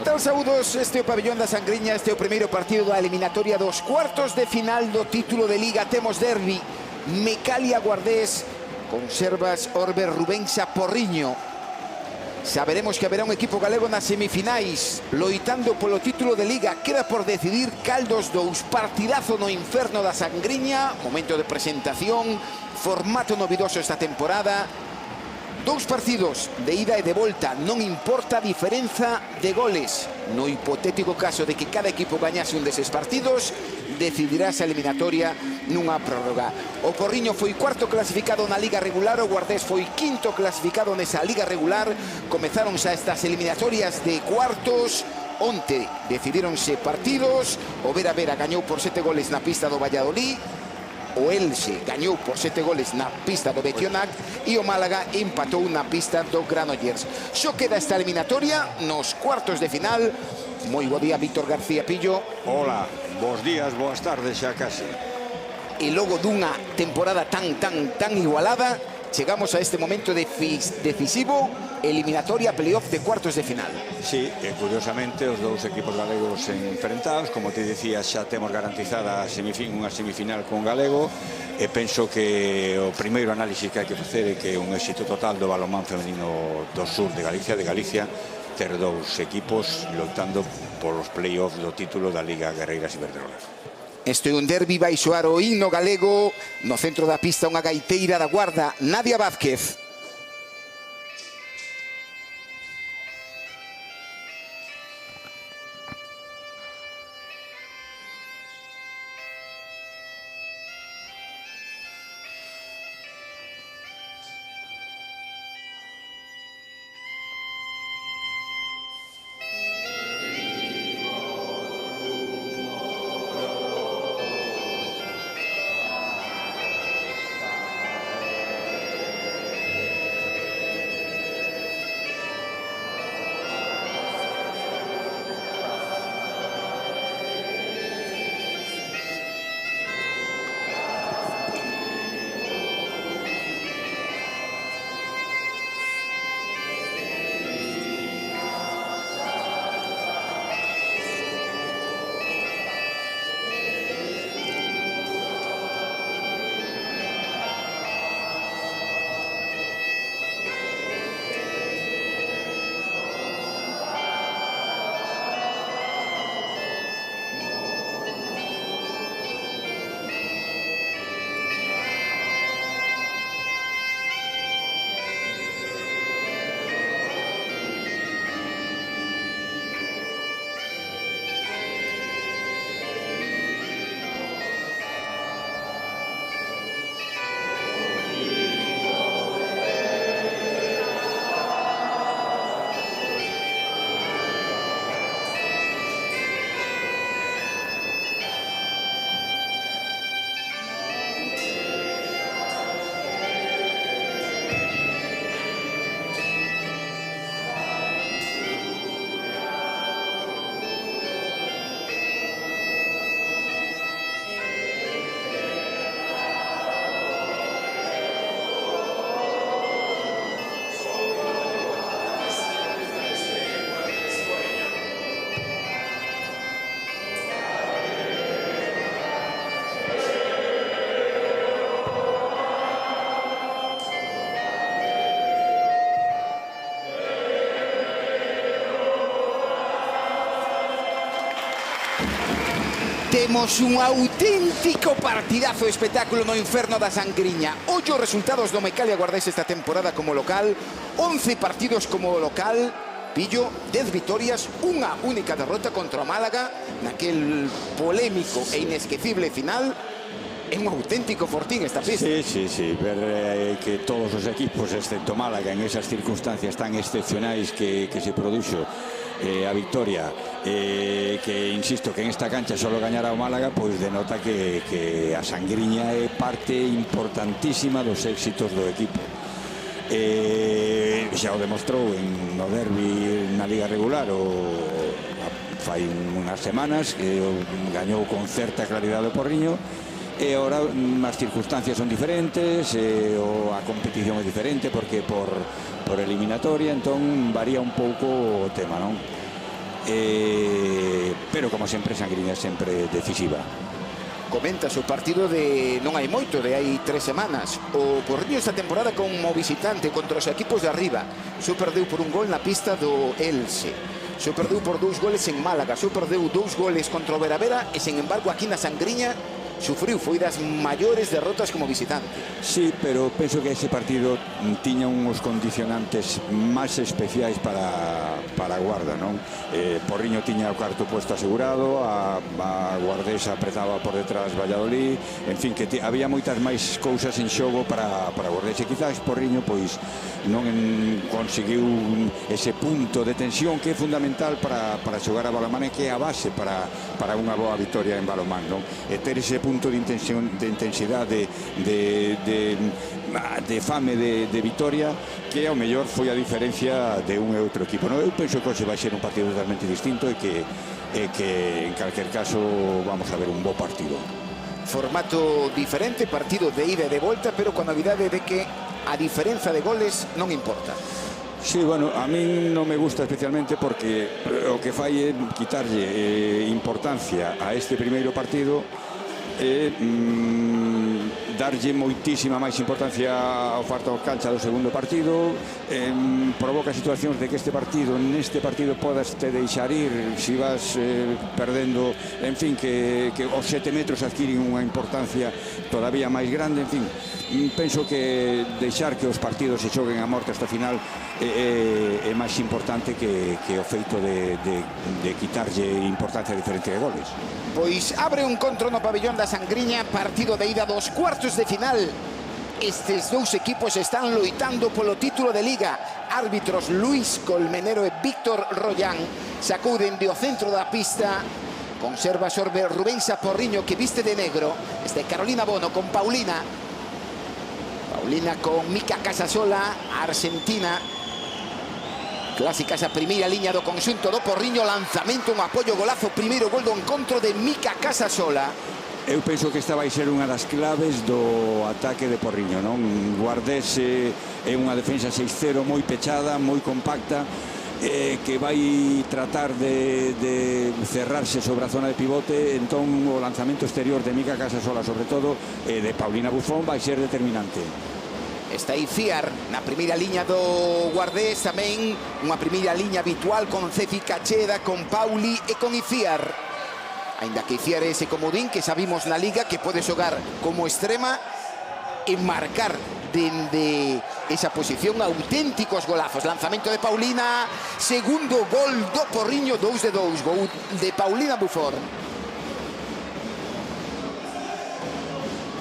tal, saúdos? Este é o Pabellón da Sangriña. Este é o primeiro partido da eliminatoria dos cuartos de final do título de Liga. Temos derbi Mecalia Guardés, Conservas Orbe Rubensa Porriño. Saberemos que haberá un equipo galego nas semifinais loitando polo título de Liga. Queda por decidir cal dos dous. Partidazo no inferno da Sangriña. Momento de presentación. Formato novidoso esta temporada. Dous partidos de ida e de volta. Non importa a diferenza de goles. No hipotético caso de que cada equipo gañase un deses partidos, decidirase a eliminatoria nunha prórroga. O Porriño foi cuarto clasificado na Liga regular, o Guardés foi quinto clasificado nesa Liga regular. Comezaron xa estas eliminatorias de cuartos. Onte decidíronse partidos. O Vera Vera gañou por 7 goles na pista do Valladolid. O Elche gañou por 7 goles na pista do Betionac e o Málaga empatou na pista do Granollers. Xo queda esta eliminatoria nos cuartos de final. Moi bo día, Víctor García Pillo. Hola, bons días, boas tardes xa case. E logo dunha temporada tan igualada, chegamos a este momento decisivo, eliminatoria playoff de cuartos de final. Sí, e curiosamente os dous equipos galegos enfrentados, como te dicía, xa temos garantizada unha semifinal con galego, e penso que o primeiro análisis que hai que facer é que un éxito total do balonmán femenino do sur de Galicia, ter dous equipos loitando polos playoffs do título da Liga Guerreiras Iberdrola. Este é un derbi, vai soar o himno galego. No centro da pista unha gaiteira da Guarda, Nadia Vázquez. Temos un auténtico partidazo, espectáculo no inferno da Sangriña. Ollo resultados do Mecalia Guardés esta temporada como local. 11 partidos como local. Pillo, 10 vitorias, unha única derrota contra o Málaga naquel polémico e inesquecible final. É un auténtico fortín esta pista. Sí, ver que todos os equipos, excepto Málaga, en esas circunstancias tan excepcionais que se produxo a victoria, que insisto que en esta cancha solo gañará o Málaga, pois denota que a Sangriña é parte importantísima dos éxitos do equipo. Xa o demostrou no derbi na Liga regular fai unhas semanas, que gañou con certa claridade o Porriño, e agora as circunstancias son diferentes, a competición é diferente porque por eliminatoria, entón varía un pouco o tema, non? pero como sempre Sangriña sempre decisiva. Comentas o partido de non hai moito, de hai 3 semanas. O Porriño esta temporada como visitante contra os equipos de arriba. Só perdeu por un gol na pista do Elche. Só perdeu por 2 goles en Málaga. Só perdeu 2 goles contra o Veravera e, sen embargo, aquí na Sangriña sufriu, foi das maiores derrotas como visitante. Sí, pero penso que ese partido tiña uns condicionantes máis especiais para a Guarda, non? Porriño tiña o cuarto puesto asegurado, a Guardesa apretaba por detrás Valladolid, en fin, que había moitas máis cousas en xogo para Guardesa, e quizás Porriño pois non conseguiu ese punto de tensión que é fundamental para xogar a balonmán e que é a base para unha boa vitoria en balonmán, non? E ter ese punto de intensidade, de fame de vitoria, que ao mellor foi a diferencia de un e outro equipo, non? Eu penso que hoxe vai ser un partido totalmente distinto e que en calquer caso vamos a ver un bo partido. Formato diferente, partido de ida e de volta, pero con a novidade de que a diferenza de goles non importa. Sí, bueno, a mí non me gusta especialmente porque o que fai é quitarlle importancia a este primeiro partido e darlle moitísima máis importancia ao farto cancha do segundo partido. Provoca situacións de que neste partido podas te deixar ir se vas perdendo, en fin, que os 7 metros adquiren unha importancia todavía máis grande. En fin, penso que deixar que os partidos se xoguen a morte hasta final é máis importante que o feito de quitarlle importancia a diferencia de goles. Pois abre un encontro no pabellón da Sangriña, partido de ida dos cuartos de final. Estes dous equipos están loitando polo título de Liga. Árbitros Luis Colmenero e Víctor Rollán sacuden do centro da pista. Conserva sorbe Rubensa Porriño, que viste de negro. Carolina Bono con Paulina con Mica Casasola, argentina. Clásica esa primeira liña do conxunto do Porriño, lanzamento, un apoio, golazo, primeiro gol do encontro de Mica Casasola. Eu penso que esta vai ser unha das claves do ataque de Porriño, non? Guardés é unha defensa 6-0 moi pechada, moi compacta, que vai tratar de cerrarse sobre a zona de pivote. Entón o lanzamento exterior de Mica Casasola, sobre todo, de Paulina Bufón, vai ser determinante. Está aí Fiar na primeira liña do Guardés, tamén unha primeira liña habitual con Cefi Cacheda, con Pauli e con Iciar. Ainda que Iciar é ese comodín que sabimos na Liga que pode xogar como extrema e marcar dende esa posición auténticos golazos. Lanzamento de Paulina, segundo gol do Porriño, 2-2, gol de Paulina Bufón.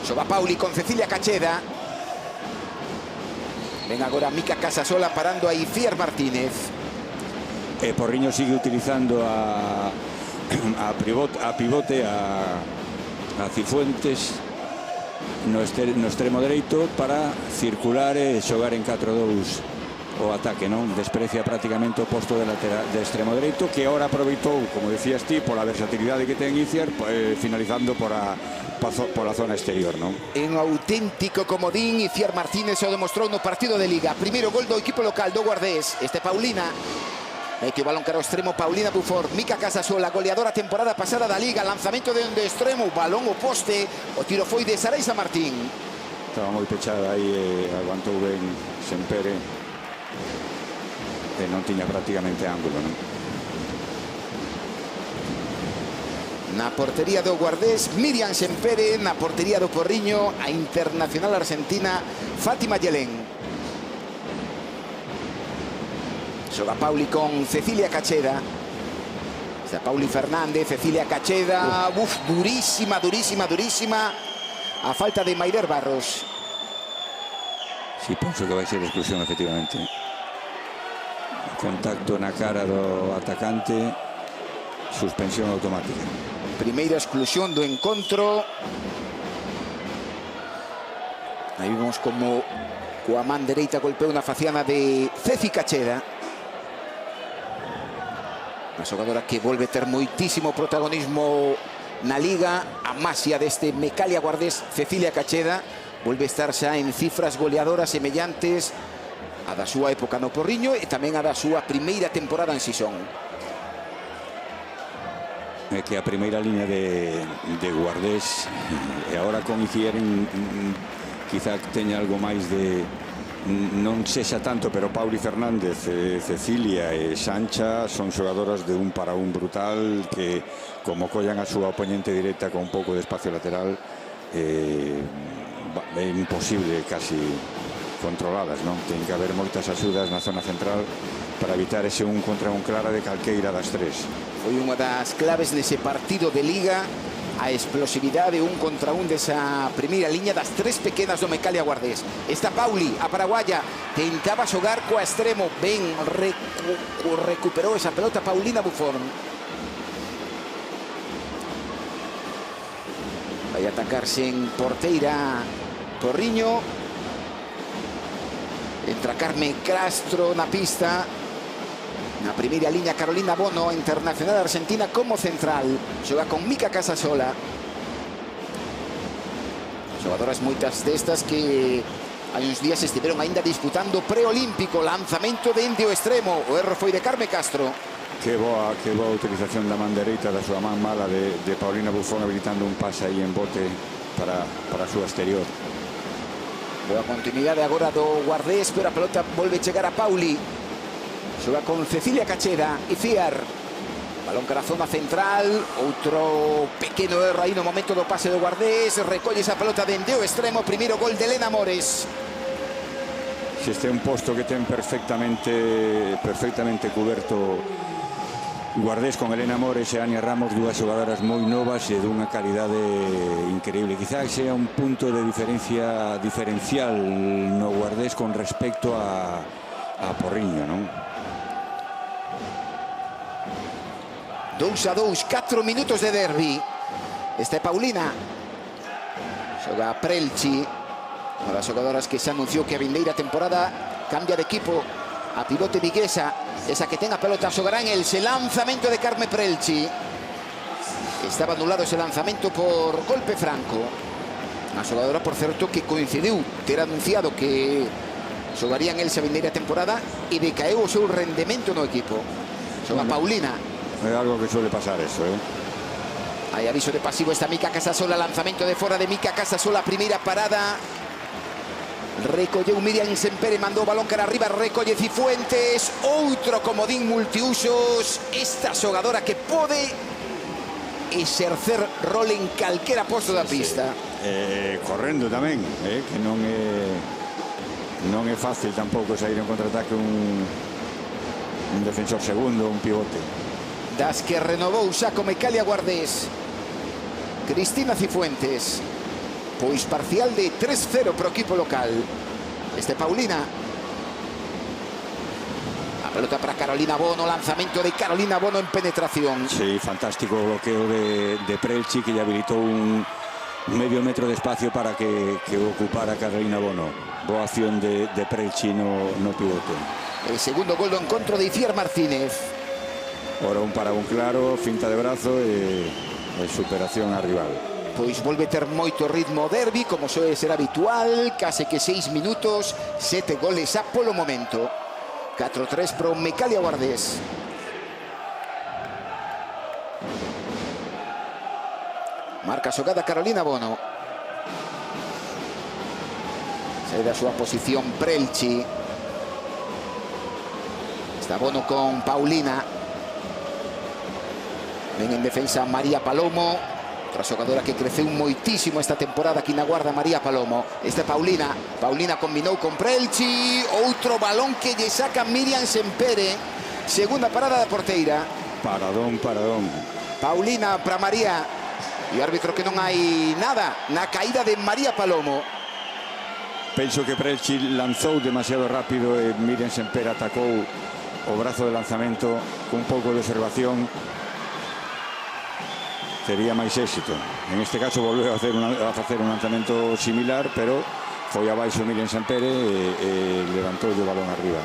Xoga Pauli con Cecilia Cacheda. Ven agora Mica Casasola parando a Iciar Martínez. Porriño sigue utilizando a pivote a Cifuentes no extremo dereito para circular e xogar en 4-2 o ataque, non? Desprecia prácticamente o posto de extremo dereito, que ahora aproveitou, como decías ti, pola versatilidade que ten Iciar, finalizando por a zona exterior, non? En auténtico comodín, Iciar Martínez o demostrou no partido de Liga. Primeiro gol do equipo local do Guardés. Paulina mete o balón cara ao extremo, Paulina Bufón. Mica Casasola, goleadora temporada pasada da Liga. Lanzamento de extremo, balón o poste. O tiro foi de Saraiza Martín. Estaba moi pechada aí, aguantou ben Sempere e non tiña prácticamente ángulo, non? Na portería do Guardés, Miriam Sempere. Na portería do Porriño, a internacional argentina Fátima Yelén. Xoga Pauli con Cecilia Cacheda. Está Pauli Fernández, Cecilia Cacheda. Durísima a falta de Maider Barros. Sí, penso que vai ser exclusión, efectivamente. Contacto na cara do atacante, suspensión automática. Primeira exclusión do encontro. Aí vemos como coa man dereita golpeou na faciana de Ceci Cacheda. Unha xogadora que volve ter moitísimo protagonismo na Liga. A masia deste Mecalia Guardés, Cecilia Cacheda, volve estar xa en cifras goleadoras semellantes a da súa época no Porriño e tamén a da súa primeira temporada en Sison. que a primeira liña de Guardés e agora con Icieren quizá teña algo máis de non sexa tanto, pero Pauli Fernández, Cecilia e Sancha son xogadoras de un para un brutal que como collan a súa oponente directa con un pouco de espacio lateral é imposible casi controladas, non? Ten que haber moitas axudas na zona central para evitar ese un contra un clara de calqueira das tres. Foi unha das claves nese partido de Liga, a explosividade un contra un desa primeira liña das tres pequenas do Mecalia Guardés. Esta Pauli, a paraguaya, tentaba xogar coa extremo, ben recuperou esa pelota Paulina Buffon. Vai atacarse en porteira Porriño. Entra Carmen Castro na pista. Na primeira liña Carolina Bono, internacional argentina como central. Xoga con Mica Casasola. Xogadoras moitas destas que hai uns días estiveron aínda disputando preolímpico. Lanzamento dende o extremo. O erro foi de Carmen Castro. Que boa utilización da man dereita da súa man mala de Paulina Buffon, habilitando un pase aí en bote para a súa exterior. Boa continuidade agora do Guardés, pero a pelota volve chegar a Pauli. Xoga con Cecilia Cacheda e Ciar. Balón cara a zona central. Outro pequeno erro aí no momento do pase do Guardés. Recolle esa pelota dende o extremo. Primeiro gol de Elena Mores. Se este é un posto que ten perfectamente cuberto Guardés con Elena Mores e Ania Ramos, dúas xogadoras moi novas e dunha calidade increíble. Quizás sea un punto de diferencial no Guardés con respecto a Porriño, non? 2-2, 4 minutos de derbi. Esta é Paulina. Xoga Prelchi, unha das xogadoras que se anunciou que a vindeira temporada cambia de equipo. A pivote viguesa, esa que ten a pelota, xogará en el lanzamento de Carme Prelchi. Estaba anulado ese lanzamento por golpe franco. Unha xogadora, por certo, que coincidiu ter anunciado que xogaría en el a vindeira temporada e decaeu o seu rendemento no equipo. Xoga Paulina. É algo que suele pasar eso, Hai aviso de pasivo, esta Mica Casasola, lanzamento de fora de Mica Casasola, primeira parada. Recolleu Miriam Sempere, mandou o balón cara arriba, recolle Cifuentes. Outro comodín multiusos. Esta xogadora que pode exercer rol en calquera posto da pista. Correndo tamén, que non é fácil tampouco sair en contraataque un defensor segundo, un pivote. Das que renovou xa con Mecalia Guardés. Cristina Cifuentes. Pois parcial de 3-0 pro equipo local. Este Paulina. A pelota para Carolina Bono, lanzamento de Carolina Bono en penetración. Sí, fantástico bloqueo de Prelchi, que lle habilitou un medio metro de espacio para que ocupara Carolina Bono. Boa acción de Prelchi no pivote. El segundo gol do encontro de Iciar Martínez. Ora un para un claro, finta de brazo e superación a rival. Pois volve ter moito ritmo o derbi, como soe ser habitual, case que 6 minutos, 7 goles a polo momento. 4-3 pro Mecalia Guardés. Marca xogada Carolina Bono. Sai da súa posición Prelchi. Está Bono con Paulina. Ven en defensa María Palomo, outra xogadora que creceu moitísimo esta temporada aquí na Guarda, María Palomo. Esta Paulina combinou con Prelchi, outro balón que lle saca Miriam Sempere. Segunda parada da porteira. Paradón. Paulina para María. E árbitro que non hai nada na caída de María Palomo. Penso que Prelchi lanzou demasiado rápido e Miriam Sempere atacou o brazo de lanzamento con un pouco de observación. Tería máis éxito. En este caso volveu a facer un lanzamento similar, pero foi abaixo Miriam Sempere e levantou o balón arriba.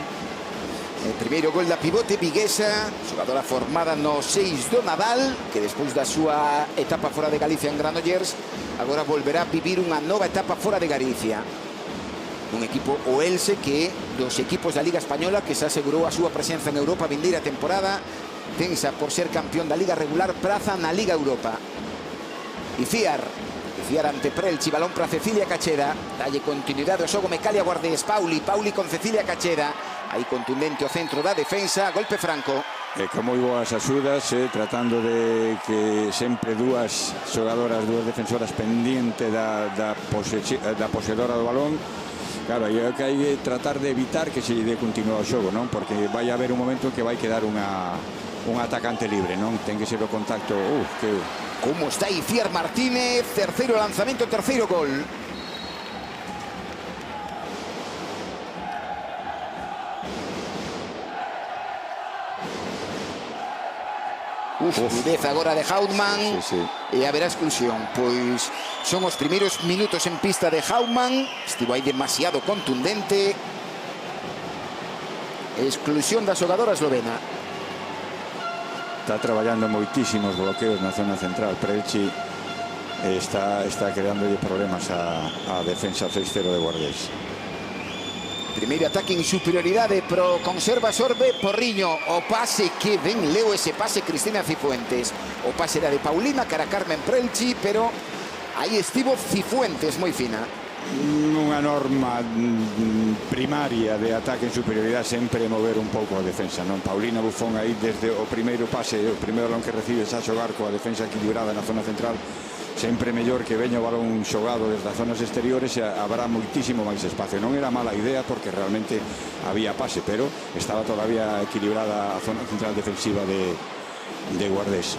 El primeiro gol da pivote viguesa, xogadora formada no 6 do Nadal, que despois da súa etapa fora de Galicia en Granollers, agora volverá a vivir unha nova etapa fora de Galicia. Un equipo, o Elxe, que dos equipos da Liga Española que se asegurou a súa presenza en Europa vindeira temporada, tensa por ser campeón da Liga regular, praza na Liga Europa. E Fiar ante Prelchi, balón para Cecilia Cacheda, dalle continuidade ao xogo Mecalia Guardés, Pauli con Cecilia Cacheda, aí contundente o centro da defensa, golpe franco. E con moi boas axudas, tratando de que sempre dúas xogadoras, dúas defensoras pendiente da poseedora do balón. Claro, é que hai que tratar de evitar que se lle dé continuo ao xogo, non? Porque vai haber un momento en que vai quedar un atacante libre, non? Ten que ser o contacto. Como está Iciar Martínez, terceiro lanzamento, terceiro gol. Fluidez agora de Hautmann. E haberá exclusión, pois son os primeiros minutos en pista de Hautmann. Estivo aí demasiado contundente. Exclusión da xogadora eslovena. Está traballando moitísimos bloqueos na zona central. Prelchi está creándolle problemas a defensa 6-0 de Guardés. Primeiro ataque en superioridade, pero conserva Sorbe Porriño. O pase que ben leo ese pase Cristina Cifuentes. O pase era de Paulina cara a Carmen Prelchi, pero aí estivo Cifuentes moi fina. Unha norma primaria de ataque en superioridade sempre mover un pouco a defensa, non? Paulina Buffon aí desde o primeiro pase, o primeiro balón que recibe xa xogar coa defensa equilibrada na zona central, sempre mellor que veña o balón xogado desde as zonas exteriores e habrá moitísimo máis espacio. Non era mala idea porque realmente había pase, pero estaba todavía equilibrada a zona central defensiva de Guardés.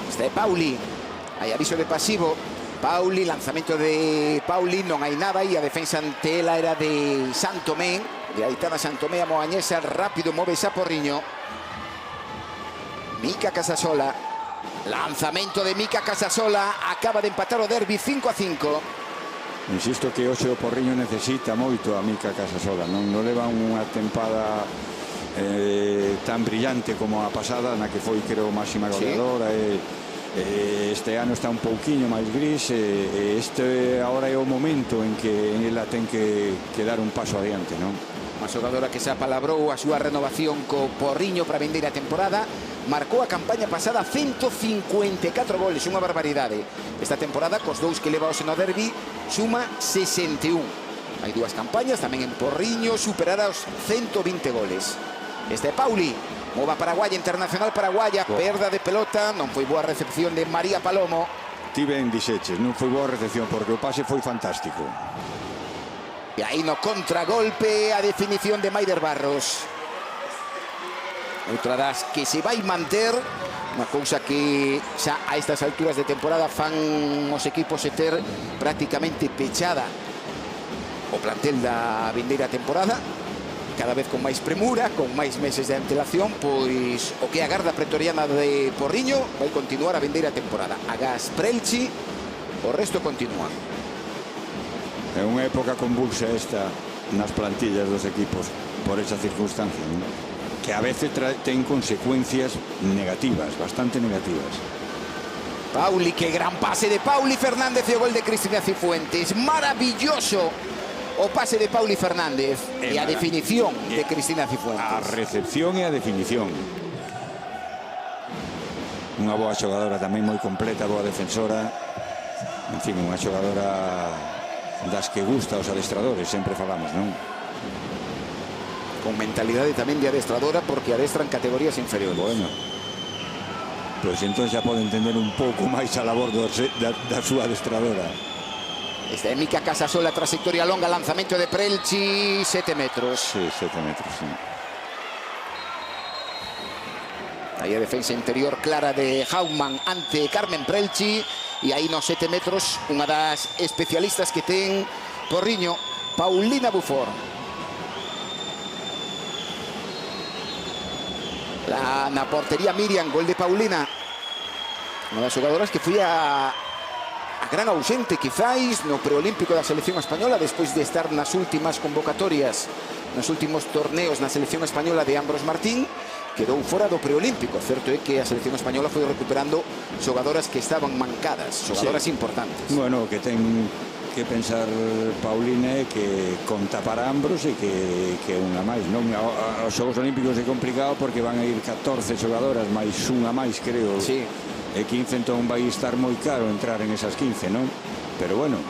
Este é Pauli, hai aviso de pasivo. Pauli, lanzamento de Pauli, non hai nada e a defensa ante ela era de Santomé, de Aitana Santomé, a moañesa, rápido move a Porriño. Mica Casasola, lanzamento de Mica Casasola, acaba de empatar o derbi 5-5. Insisto que hoxe o Porriño necesita moito a Mica Casasola, non leva unha tempada tan brillante como a pasada, na que foi, creo, máxima goleadora. Este ano está un pouquiño máis gris e este agora é o momento en que ela ten que dar un paso adiante, non? Unha xogadora que se apalabrou a súa renovación co Porriño para a vindeira temporada. Marcou a campaña pasada 154 goles, unha barbaridade. Esta temporada, cos dous que leva o seno derbi, suma 61. Hai dúas campañas tamén en Porriño, superará os 120 goles. Este é Pauli. Mova paraguaya, internacional paraguaya, perda de pelota, non foi boa recepción de María Palomo. Ti ben dixeches, non foi boa recepción porque o pase foi fantástico. E aí no contragolpe a definición de Maider Barros. Outra das que se vai manter, unha cousa que xa a estas alturas de temporada fan os equipos e ter prácticamente pechada o plantel da vindeira temporada. Cada vez con máis premura, con máis meses de antelación, pois o que a garda pretoriana de Porriño vai continuar a vindeira temporada. Agás Prelchi, o resto continúa. É unha época convulsa esta nas plantillas dos equipos por esa circunstancia, ¿no? Que a veces ten consecuencias negativas, bastante negativas. Pauli, que gran pase de Pauli Fernández e o gol de Cristina Cifuentes. Maravilloso o pase de Pauli Fernández e a definición de Cristina Cifuentes. A recepción e a definición. Unha boa xogadora tamén moi completa, boa defensora. En fin, unha xogadora das que gusta aos adestradores, sempre falamos, non? Con mentalidade tamén de adestradora porque adestra en categorías inferiores. Bueno, pois entón xa pode entender un pouco máis a labor da súa adestradora. Esta é Mica Casasola, trayectoria longa, lanzamento de Prelchi, 7 metros. Sí, 7 metros, sí. Aí a defensa interior clara de Hautmann ante Carmen Prelchi. E aí nos 7 metros, unha das especialistas que ten Porriño, Paulina Buffon. Na portería Miriam, gol de Paulina. Unha das xogadoras que foi a gran ausente, quizáis, no preolímpico da selección española, despois de estar nas últimas convocatorias, nos últimos torneos na selección española de Ambros Martín, quedou fora do preolímpico. Certo é que a selección española foi recuperando xogadoras que estaban mancadas, xogadoras importantes. Bueno, que ten que pensar Paulina é que conta para ambos e que unha máis, non? Os Xogos Olímpicos é complicado porque van a ir 14 xogadoras máis unha máis, creo. Sí. E 15, entón vai estar moi caro entrar en esas 15, non? Pero bueno.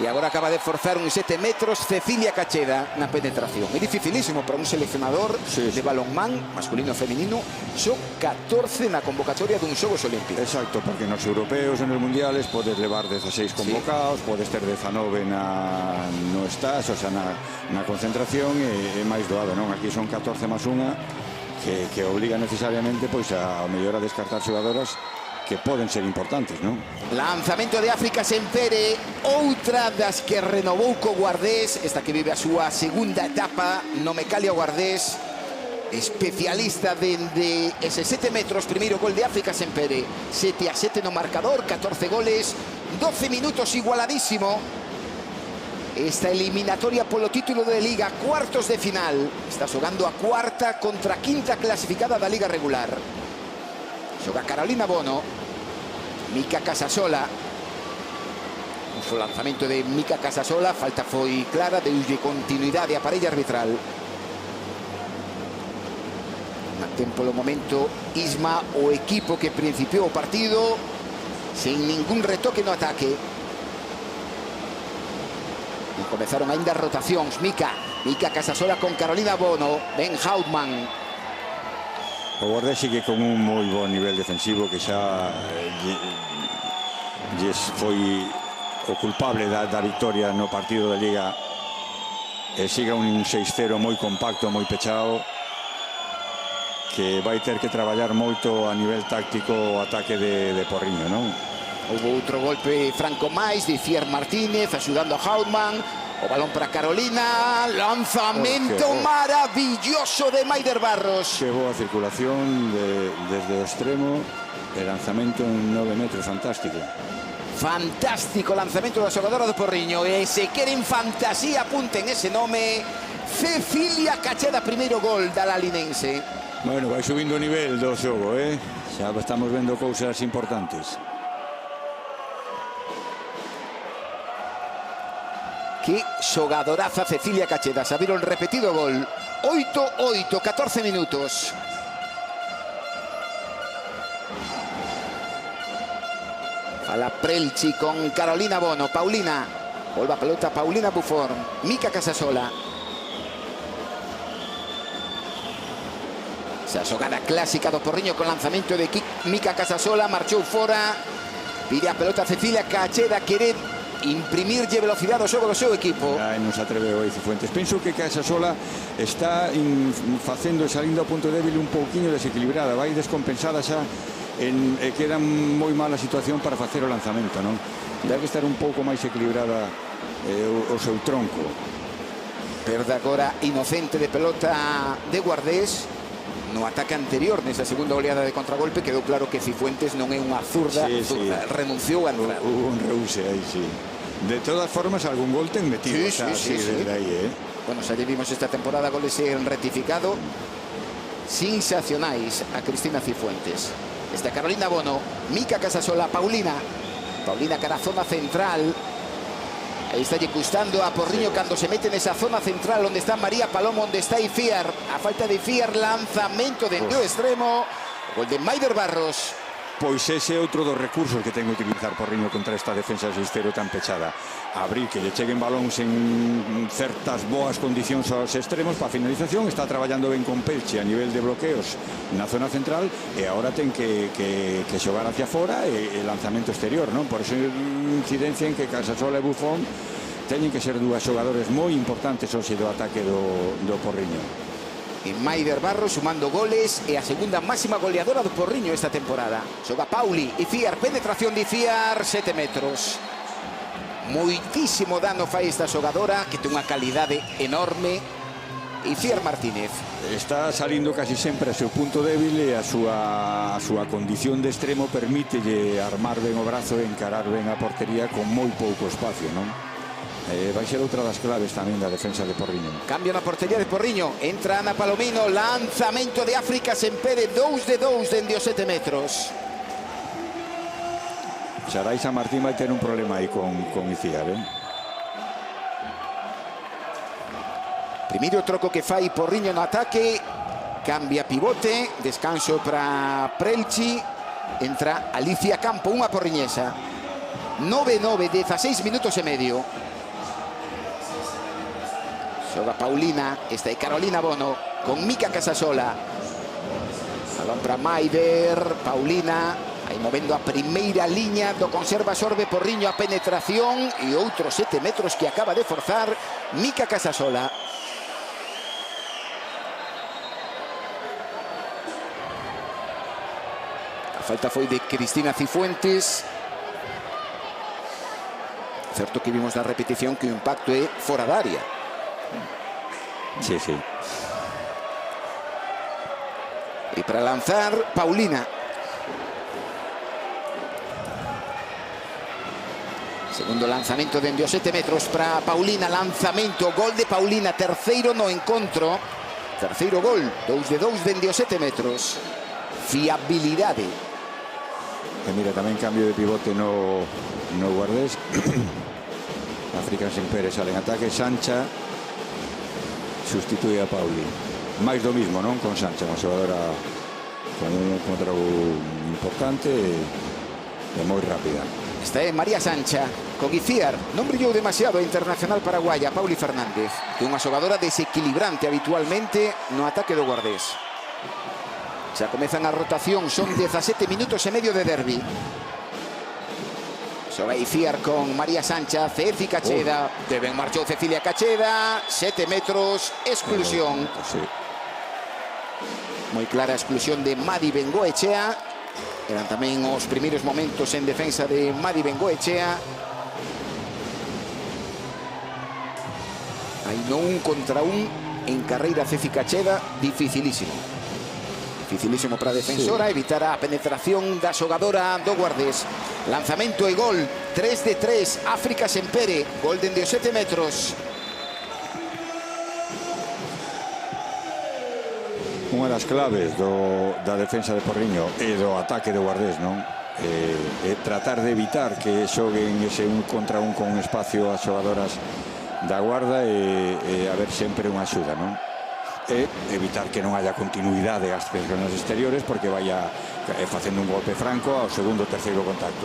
E agora acaba de forzar uns 7 metros Cecilia Cacheda na penetración. É dificilísimo para un seleccionador de balonmán masculino e feminino. Son 14 na convocatoria dun Xogos Olímpicos. Exacto, porque nos europeos e nos mundiales podes levar 16 convocados, podes ter 19 no estás, o sea, na concentración, e máis doado, non? Aquí son 14 máis unha que obliga necesariamente pois a mellor a descartar xogadoras que poden ser importantes, non? Lanzamento de África Sempere, outra das que renovou co Guardés, esta que vive a súa segunda etapa no Mecalia Guardés, especialista dende ese 7 metros, primeiro gol de África Sempere, 7-7 no marcador, 14 goles, 12 minutos, igualadísimo. Esta eliminatoria polo título de Liga, cuartos de final, está xogando a cuarta contra quinta clasificada da Liga regular. Xoga Carolina Bono, Mica Casasola. O lanzamento de Mica Casasola, falta foi clara, deulle continuidade a parella arbitral. Mantén polo momento Isma o equipo que principiou o partido sin ningún retoque no ataque. E comezaron ainda rotacións. Mica Casasola con Carolina Bono, Ben Hautman. O Guardés sigue con un moi bon nivel defensivo que xa foi o culpable da victoria no partido da Liga, e siga un 6-0 moi compacto, moi pechado, que vai ter que traballar moito a nivel táctico o ataque de Porriño, non? Houve outro golpe franco máis de Fier Martínez axudando a Hautman. O balón para Carolina, lanzamento maravilloso de Maider Barros. Que boa circulación desde o extremo, el lanzamento en 9 metros, fantástico. Fantástico lanzamento da xogadora do Porriño, e se queren fantasía apunten ese nome, Cecilia Cacheda, primeiro gol da lalinense. Bueno, vai subindo o nivel do xogo, xa estamos vendo cousas importantes. Que xogadoraza Cecilia Cacheda, xa viron repetido gol. 8-8, 14 minutos. Fala Prelchi con Carolina Bono. Paulina, volve a pelota Paulina Buffon. Mica Casasola. Esa xogada clásica do Porriño con lanzamento de Mica Casasola, marchou fora. Pide a pelota Cecilia Cacheda, quere imprimirlle velocidade ao xogo do seu equipo. Non se atreveu aí Cifuentes. Penso que Casasola está facendo, salindo ao punto débil un pouquiño desequilibrada, vai descompensada xa, e queda moi mala situación para facer o lanzamento, non? Debe estar un pouco máis equilibrada o seu tronco. Perde agora Inocente de pelota de Guardés. No ataque anterior, nesa segunda oleada de contragolpe, quedou claro que Cifuentes non é unha zurda, renunciou a entrar. Un reuse aí, sí. De todas formas, algún gol ten metido, sí, desde aí, Bueno, xa lle vimos esta temporada goles en rectificado sensacionais a Cristina Cifuentes. Esta Carolina Bono, Mica Casasola, Paulina cara a zona central. Aí está lle custando a Porriño cando se mete nesa zona central onde está María Palomo, onde está Ifiar. A falta de Ifiar, lanzamento dende o extremo, gol de Maider Barros. Pois ese é outro dos recursos que ten que utilizar Porriño contra esta defensa 6-0 tan pechada. Abrir que lle cheguen balóns en certas boas condicións aos extremos para a finalización. Está traballando ben con Pelche a nivel de bloqueos na zona central, e agora ten que xogar hacia fora e lanzamento exterior, non? Por eso incidencia en que Casasola e Buffon teñen que ser dúas xogadores moi importantes hoxe do ataque do Porriño. E Maider Barros sumando goles, e a segunda máxima goleadora do Porriño esta temporada. Xoga Pauli, Ifiar, penetración de Ifiar, 7 metros. Moitísimo dano fai esta xogadora, que ten unha calidade enorme. Ifiar Martínez. Está salindo casi sempre a seu punto débil, e a súa condición de extremo permítelle armar ben o brazo e encarar ben a portería con moi pouco espacio, non? Vai ser outra das claves tamén da defensa de Porriño. Cambio na portería de Porriño, entra Ana Palomino, lanzamento de África Sempere, 2-2 dende os 7 metros. Sarai San Martín vai ter un problema aí con Iciar, Primeiro troco que fai Porriño no ataque, cambia pivote, descanso para Prelchi, entra Alicia Campo, unha porriñesa. 9-9, 16 minutos e medio. Xoga Paulina, esta é Carolina Bono, con Mica Casasola. Balón para Maider, Paulina, aí movendo a primeira liña do conserva sorbe Porriño a penetración e outros 7 metros que acaba de forzar Mica Casasola. A falta foi de Cristina Cifuentes. Certo que vimos na repetición que o impacto é fora da área. Sí, sí. E para lanzar, Paulina. Segundo lanzamento dende os 7 metros para Paulina, lanzamento, gol de Paulina, terceiro no encontro. Terceiro gol, 2 de 2 dende os 7 metros. Fiabilidade. E mira, tamén cambio de pivote no Guardés. África Sen Pérez sale en ataque, Sancha sustitúe a Pauli. Máis do mismo, non? Con Sancha, unha xogadora con un control importante e moi rápida. Esta é María Sancha con Iciar. Non brillou demasiado a internacional paraguaya Pauli Fernández, que é unha xogadora desequilibrante habitualmente no ataque do Guardés. Xa comezan a rotación, son 17 minutos e medio de derbi. Xoga Iciar con María Sancha, Ceci Cacheda, deben marchou Cecilia Cacheda, 7 metros, exclusión. Sí. Moi clara a exclusión de Madi Bengoechea. Eran tamén os primeiros momentos en defensa de Madi Bengoechea. Hai no 1 contra 1 en carreira Ceci Cacheda, dificilísimo. Dificilísimo para a defensora, evitar a penetración da xogadora do Guardés. Lanzamento e gol, 3 de 3, África Sen Pérez, gol dende os 7 metros. Unha das claves da defensa de Porriño e do ataque do Guardés, non? É tratar de evitar que xoguen ese 1 contra 1 con espacio as xogadoras da Guarda e haber sempre unha axuda, non? E evitar que non haya continuidade ás zonas exteriores porque vaya facendo un golpe franco ao segundo ou terceiro contacto.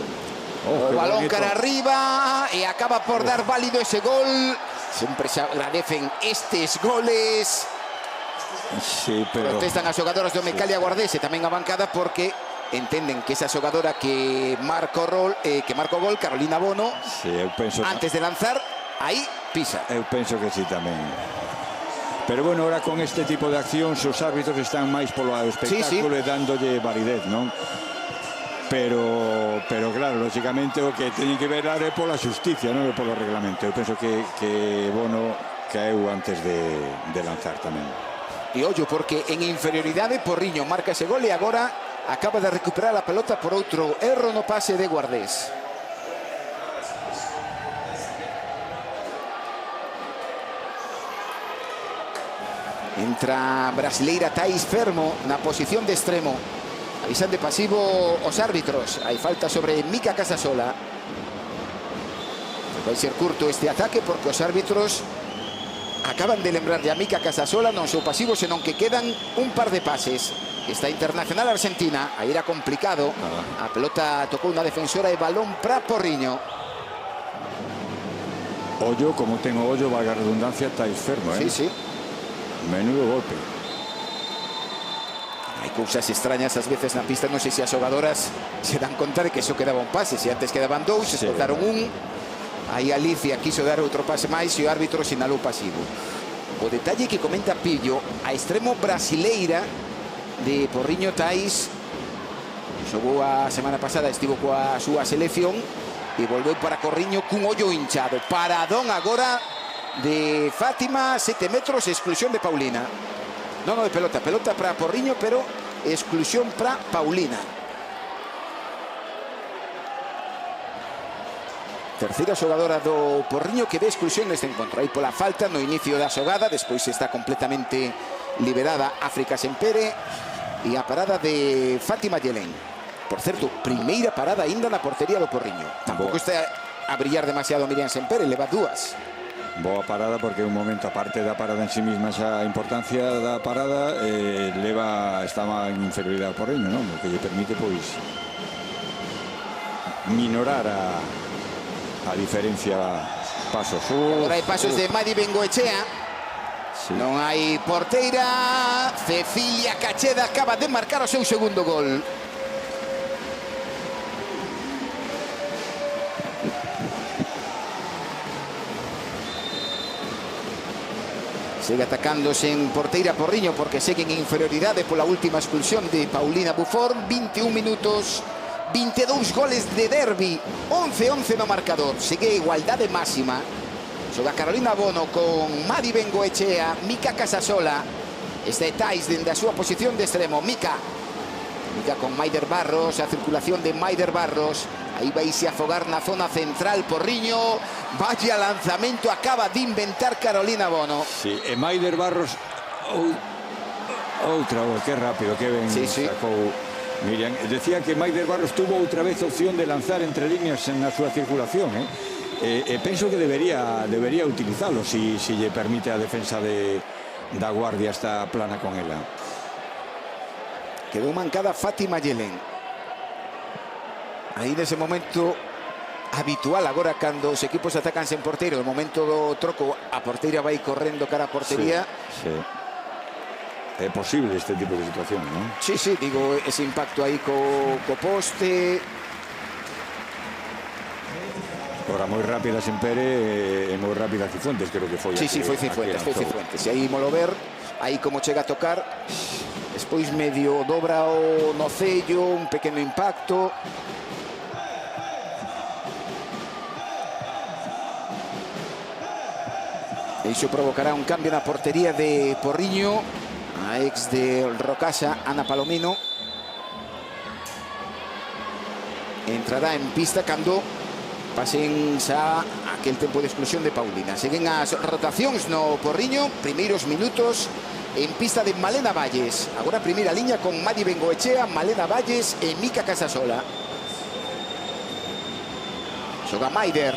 O balón cara arriba e acaba por dar válido ese gol. Sempre se agradecen estes goles. Sí, pero... Protestan as xogadoras do Mecalia Guardés e tamén a bancada porque entenden que esa xogadora que marcou gol, Carolina Bono, sí, eu penso... antes de lanzar, aí pisa. Eu penso que sí tamén. Pero bueno, ahora con este tipo de accións os árbitros están máis polo espectáculo e dándolle validez, non? Pero claro, lógicamente o que teñen que ver é pola xusticia, non é polo reglamento. Eu penso que Bono caeu antes de lanzar tamén. E ollo, porque en inferioridade Porriño marca ese gol e agora acaba de recuperar a pelota por outro erro no pase de Guardés. Entra a brasileira Thais Fermo na posición de extremo. Avisan de pasivo os árbitros. Hai falta sobre Mica Casasola. Vai ser curto este ataque porque os árbitros acaban de lembrarlle a Mica Casasola non seu pasivo, senón que quedan un par de pases. Esta internacional argentina, aí era complicado. A pelota tocou unha defensora e balón para Porriño. Ollo, como ten o ollo, valga a redundancia, Thais Fermo, Sí, sí. Menudo golpe. Hai cousas extrañas ás veces na pista. Non sei se as xogadoras se dan conta de que só quedaba un pase. Se antes quedaban dous, se escoltaron un. Aí Alicia quiso dar outro pase máis e o árbitro sinalou pasivo. O detalle que comenta Pillo, a extremo brasileira de Porriño, Thais, xogou a semana pasada, estivo coa súa selección e volveu para Corriño cun ollo hinchado. Paradón agora de Fátima, 7 metros, exclusión de Paulina. No de pelota, pelota para Porriño, pero exclusión para Paulina. Terceira xogadora do Porriño que ve exclusión neste encontro. Aí pola falta no inicio da xogada, despois está completamente liberada África Sen Pérez e a parada de Fátima Yelén. Por certo, primeira parada aínda na portería do Porriño. Tampouco está a brillar demasiado Miriam Sempere, leva dúas. Boa parada porque un momento, aparte da parada en sí misma, esa importancia da parada, estaba en inferioridade ao Porriño, non? O que lle permite, pois, minorar a diferencia pasos. Agora hai pasos de Madi Bengoechea. Sí. Non hai porteira. Cecilia Cacheda acaba de marcar o seu segundo gol. Sigue atacándose en porteira Porriño porque seguen en inferioridade pola última expulsión de Paulina Buffon. 21 minutos, 22 goles de derbi, 11-11 no marcador. Sigue igualdade máxima. Xoga Carolina Bono con Madi Bengoechea, Mica Casasola. Este Tais dende a súa posición de extremo. Mica con Maider Barros, a circulación de Maider Barros. Aí vaise a afogar na zona central Porriño. Vaya lanzamento acaba de inventar Carolina Bono. Sí, e Maider Barros outra, que rápido, que ben sacou Miriam. Decía que Maider Barros tuvo outra vez opción de lanzar entre líneas na súa circulación, penso que debería utilizarlo si lle permite a defensa da Guardia esta plana con ela. Quedou mancada Fátima Yelen. Aí nese momento habitual agora cando os equipos atacanse en porteiro, no momento do troco a porteira vai correndo cara a portería. Sí. É posible este tipo de situación, non? Sí, digo, ese impacto aí co poste. Ora moi rápida Sempere e moi rápida Cifuentes, creo que foi. Sí, foi Cifuentes. E aí molo ver, aí como chega a tocar, despois medio dobra o nocello, un pequeno impacto. E iso provocará un cambio na portería de Porriño. A ex de Rocasa, Ana Palomino, entrará en pista cando pasen xa aquel tempo de explosión de Paulina. Seguen as rotacións no Porriño. Primeiros minutos en pista de Malena Valles. Agora primeira liña con Madi Bengoechea, Malena Valles e Mica Casasola. Xoga Maider.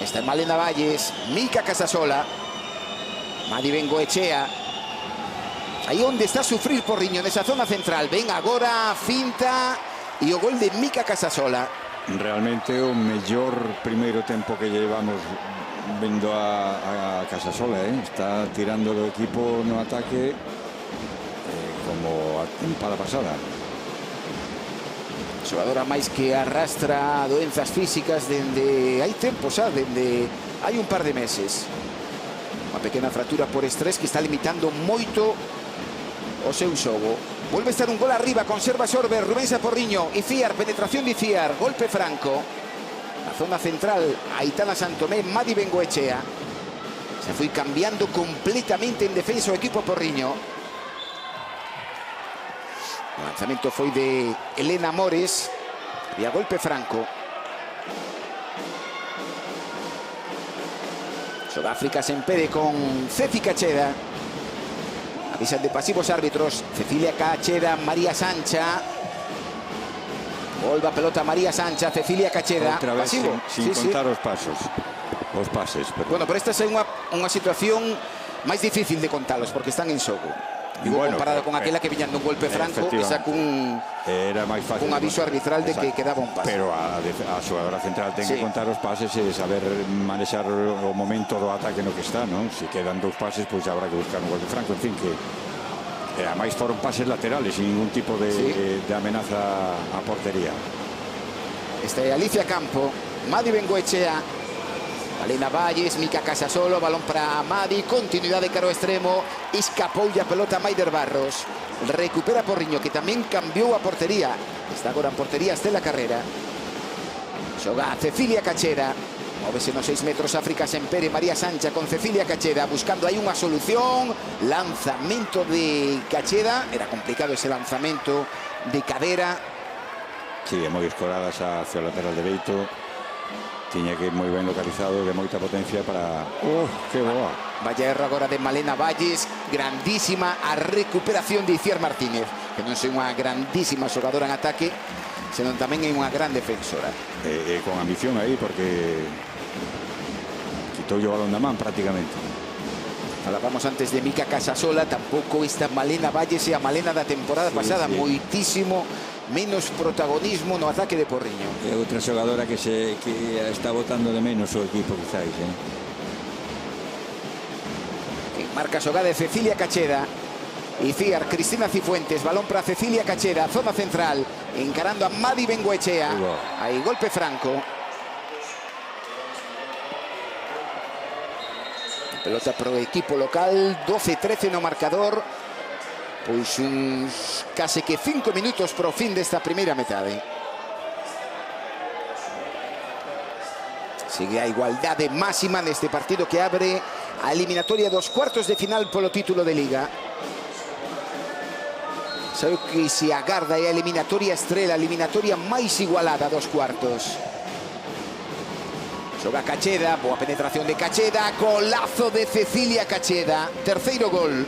Está en Malena Valles, Mica Casasola, Madi Bengoechea. Aí onde está a sufrir Porriño, nesa zona central. Ven agora, finta e o gol de Mica Casasola. Realmente o mellor primeiro tempo que llevamos vendo a Casasola, está tirando do equipo no ataque como a tempada pasada. Xogadora máis que arrastra doenzas físicas dende hai tempo xa, dende hai un par de meses. Unha pequena fractura por estrés que está limitando moito o seu xogo. Volve a estar un gol arriba, conserva Sorber, Rubensa Porriño, Iciar, penetración de Iciar, golpe franco. Na zona central, Aitana Santomé, Madi Bengoechea. Se foi cambiando completamente en defensa o equipo Porriño. O lanzamento foi de Elena Mores e a golpe franco. Sudáfrica Sempere con Ceci Cacheda. Avisan de pasivos árbitros. Cecilia Cacheda, María Sancha. Volva a pelota María Sancha, Cecilia Cacheda. Outra vez pasivo. sin contar os pasos. Os pases. Bueno, pero esta é unha situación máis difícil de contalos porque están en xogo. Digo, bueno, comparado con aquela que viñan dun golpe franco, esa cun era máis fácil, un aviso arbitral de que quedaba un pase. Pero a xogadora central ten que contar os pases e saber manexar o momento do ataque no que está, non? Se quedan dous pases, pois habrá que buscar un golpe franco, en fin, que ademais foron pases laterales sin ningún tipo de amenaza a portería. Esta é Alicia Campo, Madi Bengoechea, Malena Valles, Mica Casasola, balón para Madi, continuidade caro extremo, escapou a pelota Maider Barros, recupera Porriño que tamén cambiou a portería, está agora en portería Estela Carrera, xoga Cecilia Cacheda, móvese nos 6 metros África Sempere, María Sancha con Cecilia Cacheda, buscando aí unha solución, lanzamento de Cacheda, era complicado ese lanzamento de cadera. Sí, é moi escorada hacia o lateral dereito. Tiña que ir moi ben localizado, de moita potencia para... que boa! Vaya erro agora de Malena Valles, grandísima a recuperación de Iciar Martínez, que non sei unha grandísima xogadora en ataque, senón tamén é unha gran defensora. Con ambición aí, porque quitou o balón da man prácticamente. Falábamos antes de Mica Casasola, tampouco esta Malena Valles e a Malena da temporada pasada, moitísimo menos protagonismo no ataque de Porriño. É outra xogadora que está botando de menos o equipo, quizáis, Quien marca a xogada de Cecilia Cacheda. Iciar, Cristina Cifuentes, balón para Cecilia Cacheda, zona central, encarando a Madi Bengoechea. Aí golpe franco. Pelota pro equipo local, 12-13 no marcador. Pois uns case que 5 minutos pro fin desta primeira metade. Sigue a igualdade máxima neste partido que abre a eliminatoria dos cuartos de final polo título de Liga. Sabe que se agarda a eliminatoria estrela, a eliminatoria máis igualada dos cuartos. Xoga Cacheda, boa penetración de Cacheda, golazo de Cecilia Cacheda, terceiro gol.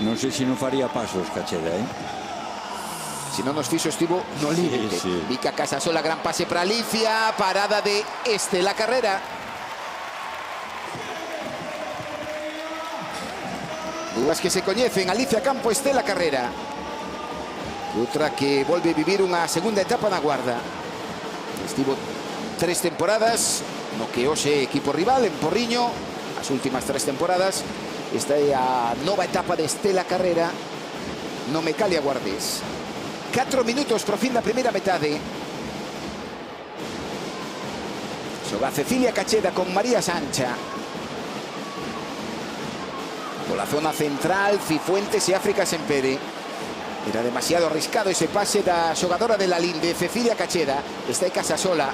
Non sei se non faría pasos Cacheda, Si non nos fixo estivo no límite. Mica Casasola, gran pase para Alicia, parada de Estela Carrera. Dúas que se coñecen, Alicia Campo, Estela Carrera. Outra que volve vivir unha segunda etapa na Guarda. Estivo 3 temporadas no que hoxe equipo rival en Porriño, as últimas 3 temporadas. Esta é a nova etapa de Estela Carrera no Mecalia Guardés. 4 minutos pro fin da primeira metade. Xoga Cecilia Cacheda con María Sancha. Pola zona central, Cifuentes e África Sempere. Era demasiado arriscado ese pase da xogadora de Lalinde, Cecilia Cacheda. Está aí Casasola.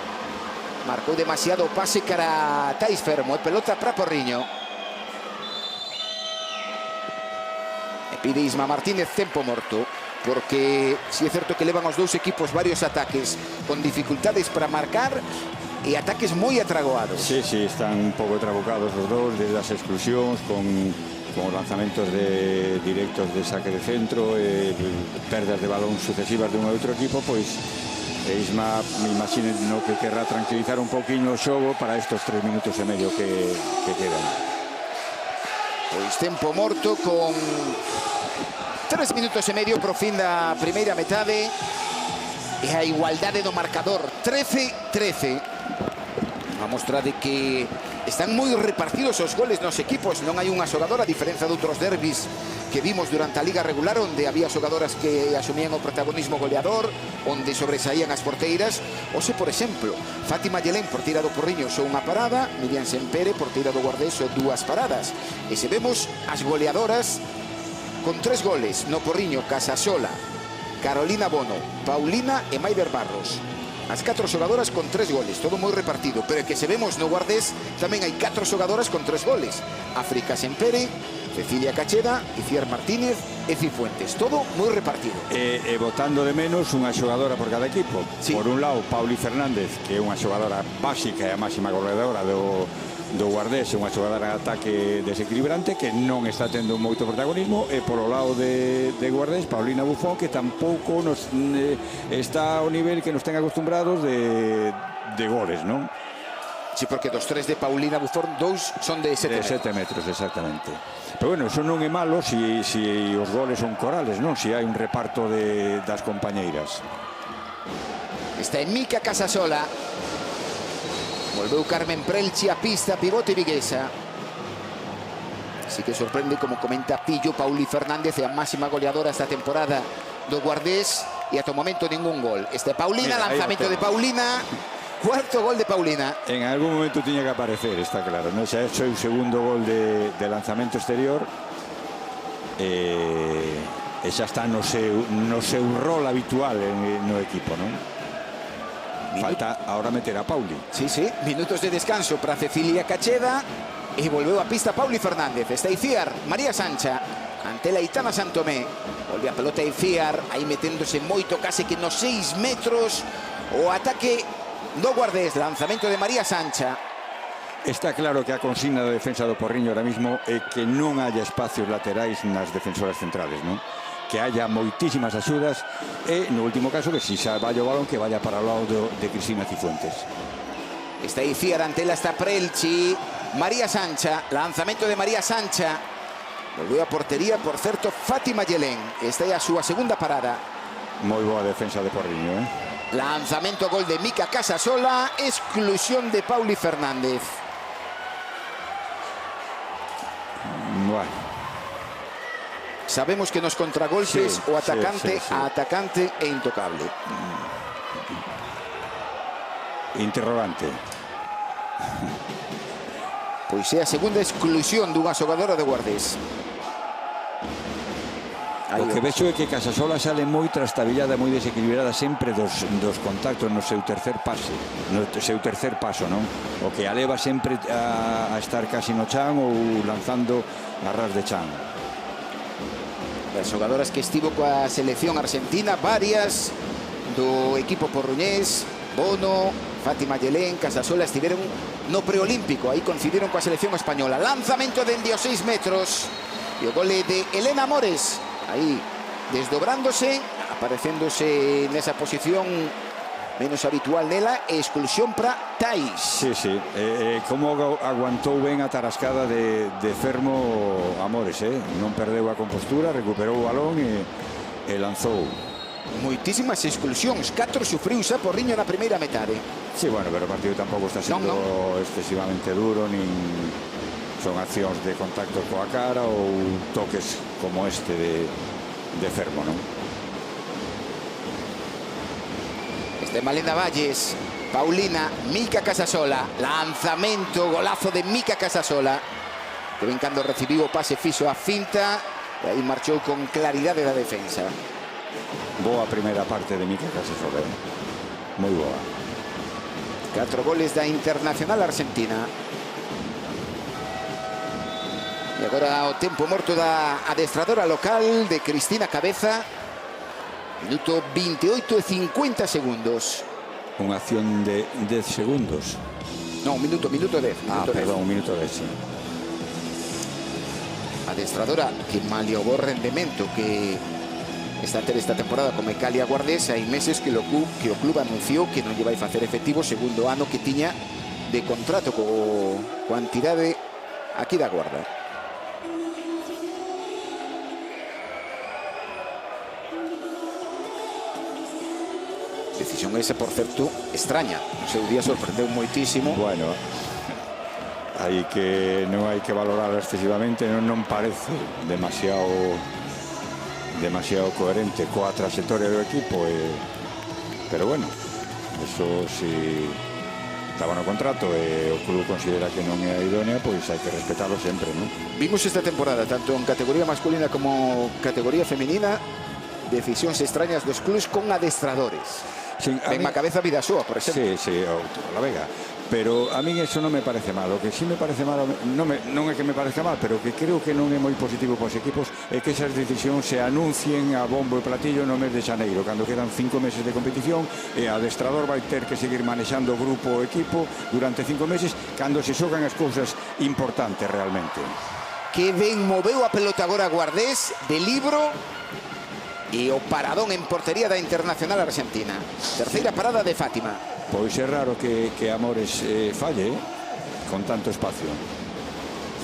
Marcou demasiado pase cara Tais Fermo. Pelota para Porriño. E pide Isma Martínez tempo morto, porque si é certo que levan os dous equipos varios ataques con dificultades para marcar e ataques moi atragoados. Sí, están un pouco trabucados os dous, desde as exclusións, con os lanzamentos directos de saque de centro, perdas de balón sucesivas de un e outro equipo, pois Isma, me imagino que querrá tranquilizar un pouquinho o xogo para estos 3 minutos e medio que quedan. Pois tempo morto con 3 minutos e medio pro fin da primeira metade e a igualdade do marcador, 13-13. A mostra de que están moi repartidos os goles nos equipos. Non hai unha xogadora, a diferenza de outros derbis que vimos durante a Liga regular, onde había xogadoras que asumían o protagonismo goleador, onde sobresaían as porteiras. Ose, por exemplo, Fátima Yelén, porteira do Porriño, só unha parada. Miriam Sempere, porteira do Guardés, só 2 paradas. E se vemos as goleadoras con 3 goles no Porriño: Casasola, Carolina Bono, Paulina e Maider Barros. As 4 xogadoras con 3 goles, todo moi repartido. Pero que se vemos no Guardés tamén hai 4 xogadoras con 3 goles: África Sempere, Cecilia Cacheda, Iciar Martínez e Cifuentes. Todo moi repartido. E botando de menos unha xogadora por cada equipo. Por un lado, Pauli Fernández, que é unha xogadora básica e a máxima goleadora do Guardés, é unha xogadora de ataque desequilibrante que non está tendo moito protagonismo, e polo lado de Guardés, Paulina Bufón, que tampouco está ao nivel que nos ten acostumbrados de goles, non? Sí, porque dos 3 de Paulina Bufón, 2 son de 7 metros. 7 metros, exactamente. Pero bueno, eso non é malo se os goles son corales, non? Se hai un reparto das compañeiras. Está en Mica Casasola. Volveu Carmen Prelchi a pista, pivote viguesa. Así que sorprende, como comenta Pillo, Pauli Fernández é a máxima goleadora esta temporada do Guardés e ata o momento ningún gol. Paulina, lanzamento de Paulina, cuarto gol de Paulina. En algún momento tiña que aparecer, está claro, non? Xa hecho o segundo gol de lanzamento exterior e xa está no seu rol habitual no equipo, non? Falta ahora meter a Pauli. Sí, minutos de descanso para Cecilia Cacheda e volveu a pista Pauli Fernández. Está Iciar, María Sancha ante la Aitana Santomé. Volve a pelota Iciar, aí meténdose moito, case que nos 6 metros. O ataque do Guardés, lanzamento de María Sancha. Está claro que a consigna da defensa do Porriño ahora mismo é que non haya espacios laterais nas defensoras centrales, non? que haya moitísimas axudas e no último caso que si xa vai o balón que vaya para o lado de Cristina Cifuentes. Está aí Fiarantela, está Prelchi, María Sancha, lanzamento de María Sancha. Volveu a portería, por certo, Fátima Yelén. Esta é a súa segunda parada. Moi boa defensa de Porriño, Lanzamento, gol de Mica Casasola, exclusión de Pauli Fernández. Bueno. Sabemos que nos contragolpes o atacante a atacante é intocable. Interrogante. Pois é a segunda exclusión dunha xogadora de Guardés. O que vexo é que Casasola sale moi trastabillada, moi desequilibrada sempre dos contactos no seu tercer pase, no seu tercer paso, non? O que a leva sempre a estar casi no chan ou lanzando a ras de chan. As xogadoras que estivo coa selección argentina, varias do equipo porruñés, Bono, Fátima Yelén, Casasola, estiveron no preolímpico, aí coincidiron coa selección española. Lanzamento dende os 6 metros e o gole de Elena Mores, aí desdobrándose, aparecéndose nesa posición menos habitual nela, e exclusión para Tais. Sí. Como aguantou ben a tarascada de Fermo Amores, non perdeu a compostura, recuperou o balón e lanzou. Moitísimas exclusións, 4 sufriu xa Porriño na primeira metade. Sí, bueno, pero o partido tampouco está sendo excesivamente duro, nin son accións de contacto coa cara ou toques como este de Fermo, non? Este Malena Valles, Paulina, Mica Casasola, lanzamento, golazo de Mica Casasola, que ven cando recibiu o pase fixo a finta e aí marchou con claridade da defensa. Boa primeira parte de Mica Casasola, moi boa. 4 goles da Internacional Argentina. E agora o tempo morto da adestradora local de Cristina Cabeza. Minuto 28 e 50 segundos. Unha acción de 10 segundos. No, un minuto 10. Perdón, un minuto 10, sí. Adestradora que malia o bo rendemento que está a ter esta temporada con Mecalia Guardés, hai meses que o club anunciou que non lle vai facer efectivo o segundo ano que tiña de contrato coa entidade aquí da Guarda. Decisión esa, por certo, extraña. O seu día sorprendeu moitísimo. Bueno, non hai que valorar excesivamente, non parece demasiado coherente coa trayectoria do equipo, pero bueno, eso si estaba no contrato e o club considera que non é idónea, pois hai que respetarlo sempre, non? Vimos esta temporada, tanto en categoría masculina como categoría femenina, decisións extrañas dos clubs con adestradores. En má cabeza Vidasoa, por exemplo. Sí, la Vega. Pero a mí eso non me parece mal. O que sí me parece mal, non é que me parezca mal, pero que creo que non é moi positivo para os equipos é que esas decisións se anuncien a bombo e platillo no mes de xaneiro, cando quedan 5 meses de competición e o adestrador vai ter que seguir manexando o grupo o equipo durante 5 meses cando se xogan as cousas importantes realmente. Que ben moveu a pelota agora Guardés de Libro e o paradón en portería da Internacional Argentina. Terceira parada de Fátima. Pois é raro que Amores falle con tanto espacio.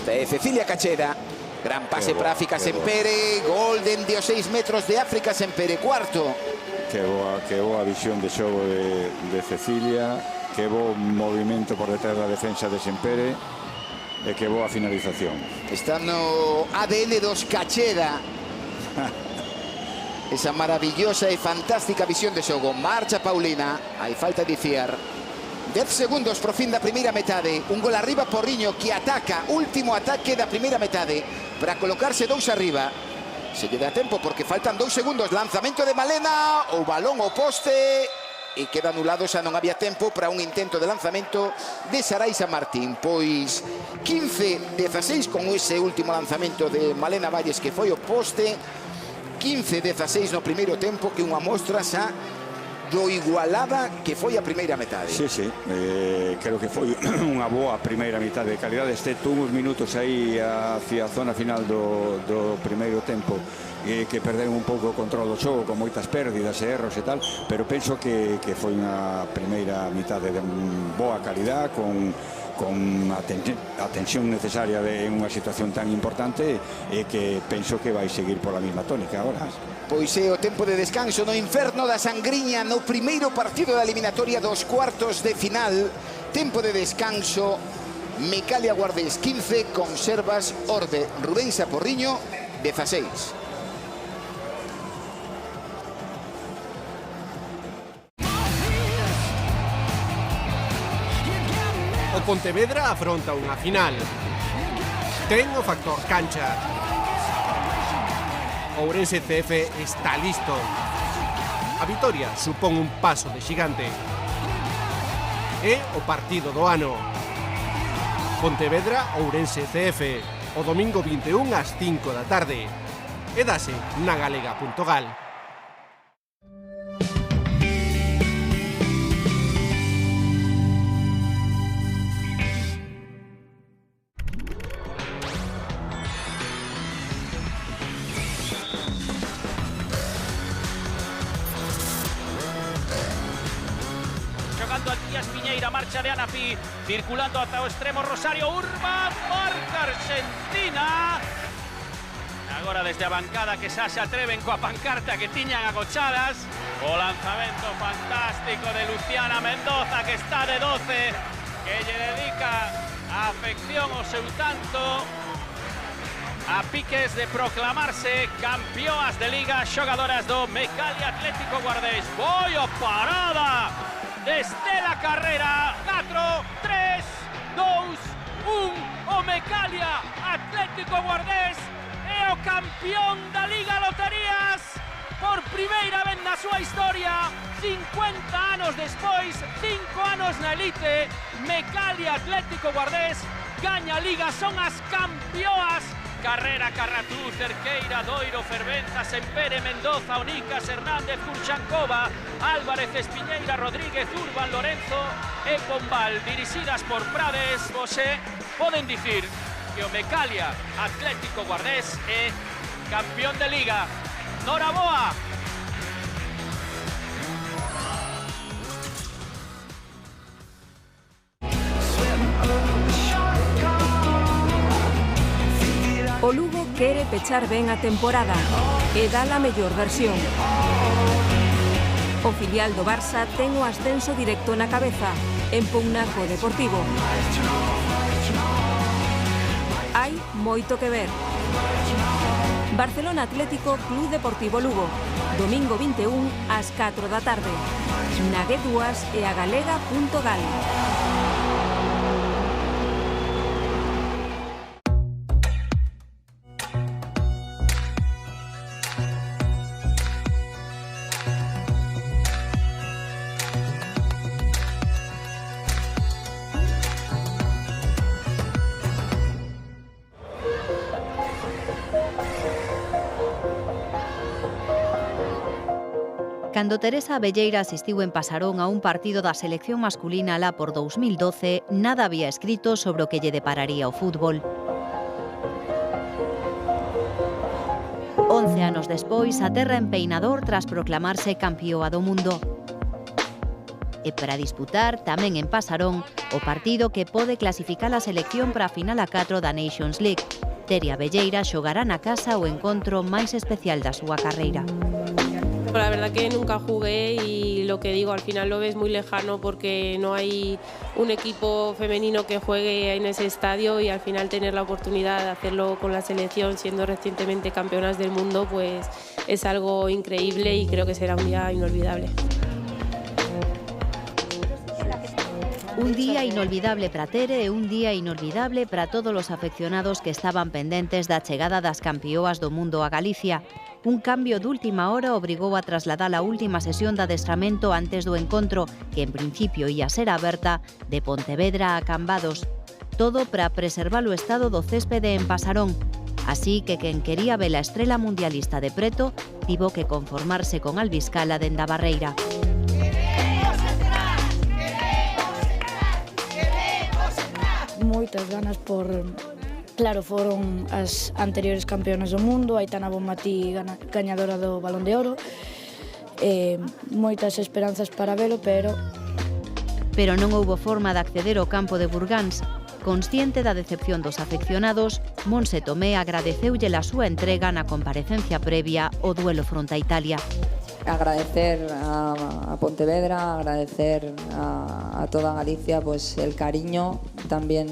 De Cecilia Cacheda, gran pase para África Sempere, gol dende os 6 metros de África Sempere, cuarto. Que boa visión de xogo de Cecilia, que bo movimento por detrás da defensa de Sempere e que boa finalización. Está no ADN dos Cacheda. Esa maravillosa e fantástica visión de xogo. Marcha Paulina, hai falta de dicir. 10 segundos pro fin da primeira metade. Un gol arriba Porriño que ataca, último ataque da primeira metade para colocarse 2 arriba. Se lle dá tempo porque faltan 2 segundos. Lanzamento de Malena, o balón ao poste e queda anulado, xa non había tempo para un intento de lanzamento de Sarai San Martín. Pois 15-16 con ese último lanzamento de Malena Valles que foi ao poste. 15-16 no primeiro tempo, que unha mostra xa do igualada que foi a primeira metade. Sí, creo que foi unha boa primeira mitad de calidade, excepto uns minutos aí hacia a zona final do primeiro tempo que perderon un pouco o control do xogo con moitas pérdidas e erros e tal, pero penso que foi unha primeira mitade de boa calidad con a tensión necesaria de unha situación tan importante e que penso que vai seguir pola mesma tónica agora. Pois é o tempo de descanso no inferno da Sangriña no primeiro partido da eliminatoria dos cuartos de final. Tempo de descanso, Mecalia Guardés 15, Conservas Orbe Rubensa Porriño 16. O Pontevedra afronta unha final. Ten o factor cancha. Ourense CF está listo. A vitoria supón un paso de xigante. É o partido do ano. Pontevedra Ourense CF, o domingo 21 ás 5 da tarde. E dase na galega.gal. Marcha de Anafi, circulando ata o extremo Rosario Urban, marca Argentina. Agora desde a bancada que xa se atreven coa pancarta que tiñan agochadas. O lanzamento fantástico de Luciana Mendoza, que está de 12, que lle dedica a afección o seu tanto a piques de proclamarse campeoas de liga, xogadoras do Mecalia Atlético Guardés. Foi a parada desde la carrera. 4, 3, 2, 1. O Mecalia Atlético Guardés é o campeón da Liga Loterías por primeira vez na súa historia. 50 anos despois, 5 anos na elite, Mecalia Atlético Guardés gaña a Liga, son as campeoas. Carrera, Carratú, Cerqueira, Doiro, Fervenza, Sempere, Mendoza, Onicas, Hernández, Curchancova, Álvarez, Espiñeira, Rodríguez, Urban, Lorenzo e Pombal, dirixidas por Prades. Vose poden dicir que o Mecalia Atlético Guardés é campeón de Liga. Noraboa! O Lugo quere pechar ben a temporada e dar a mellor versión. O filial do Barça ten o ascenso directo na cabeza, en pugna co Deportivo. Hai moito que ver. Barcelona Atlético Club Deportivo Lugo, domingo 21 ás 4 da tarde. Na G2 e a galega.gal. Cando Teresa Abelleira asistiu en Pasarón a un partido da selección masculina alá por 2012, nada había escrito sobre o que lle depararía o fútbol. 11 anos despois, a terra en Peinador tras proclamarse campeoa do mundo. E para disputar, tamén en Pasarón, o partido que pode clasificar a selección para a final a 4 da Nations League. Teria Abelleira xogará na casa o encontro máis especial da súa carreira. La verdad que nunca jugué y lo que digo, al final lo ves muy lejano porque no hay un equipo femenino que juegue en ese estadio y al final tener la oportunidad de hacerlo con la selección siendo recientemente campeonas del mundo pues es algo increíble y creo que será un día inolvidable. Un día inolvidable para Tere e un día inolvidable para todos os afeccionados que estaban pendentes da chegada das campeoas do mundo a Galicia. Un cambio de última hora obrigou a trasladar a última sesión de adestramento antes do encontro, que en principio ia ser aberta, de Pontevedra a Cambados. Todo para preservar o estado do céspede en Pasarón. Así que quen quería ver a estrela mundialista de preto tivo que conformarse con albiscala dende a barreira. moitas ganas por... Claro, foron as anteriores campeonas do mundo, Aitana Bonmatí gañadora do Balón de Oro, moitas esperanzas para velo, pero non houbo forma de acceder ao campo de Burgáns. Consciente da decepción dos afeccionados, Monse Tomé agradeceulle a súa entrega na comparecencia previa ao duelo fronte a Italia. Agradecer a Pontevedra, agradecer a toda Galicia pues el cariño, también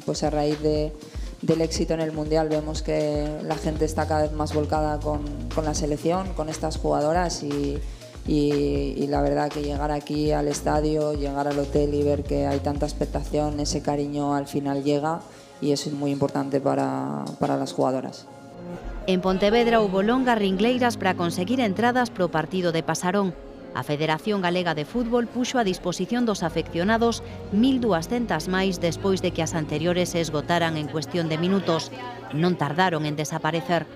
pues a raíz del éxito en el Mundial vemos que la gente está cada vez más volcada con la selección, con estas jugadoras y la verdad que llegar aquí al estadio, llegar al hotel y ver que hay tanta expectación, ese cariño al final llega y eso es muy importante para las jugadoras. En Pontevedra houbo longas ringleiras para conseguir entradas pro partido de Pasarón. A Federación Galega de Fútbol puxo a disposición dos afeccionados 1.200 máis despois de que as anteriores se esgotaran en cuestión de minutos. Non tardaron en desaparecer.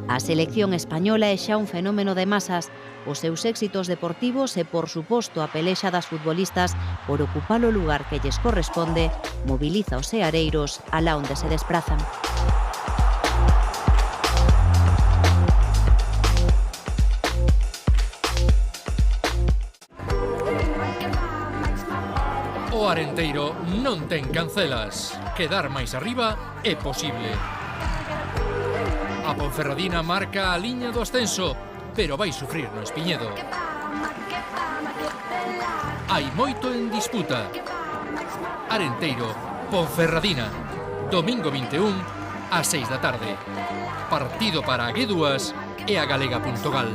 A selección española é xa un fenómeno de masas. Os seus éxitos deportivos e, por suposto, a pelexa das futbolistas por ocupar o lugar que lles corresponde moviliza os seareiros alá onde se desprazan. O Arenteiro non ten cancelas. Quedar máis arriba é posible. A Ponferradina marca a liña do ascenso, pero vai sufrir no Espiñedo. Hai moito en disputa. Arenteiro, Ponferradina, domingo 21 ás 6 da tarde. Partido para a G2 e a Galega.gal.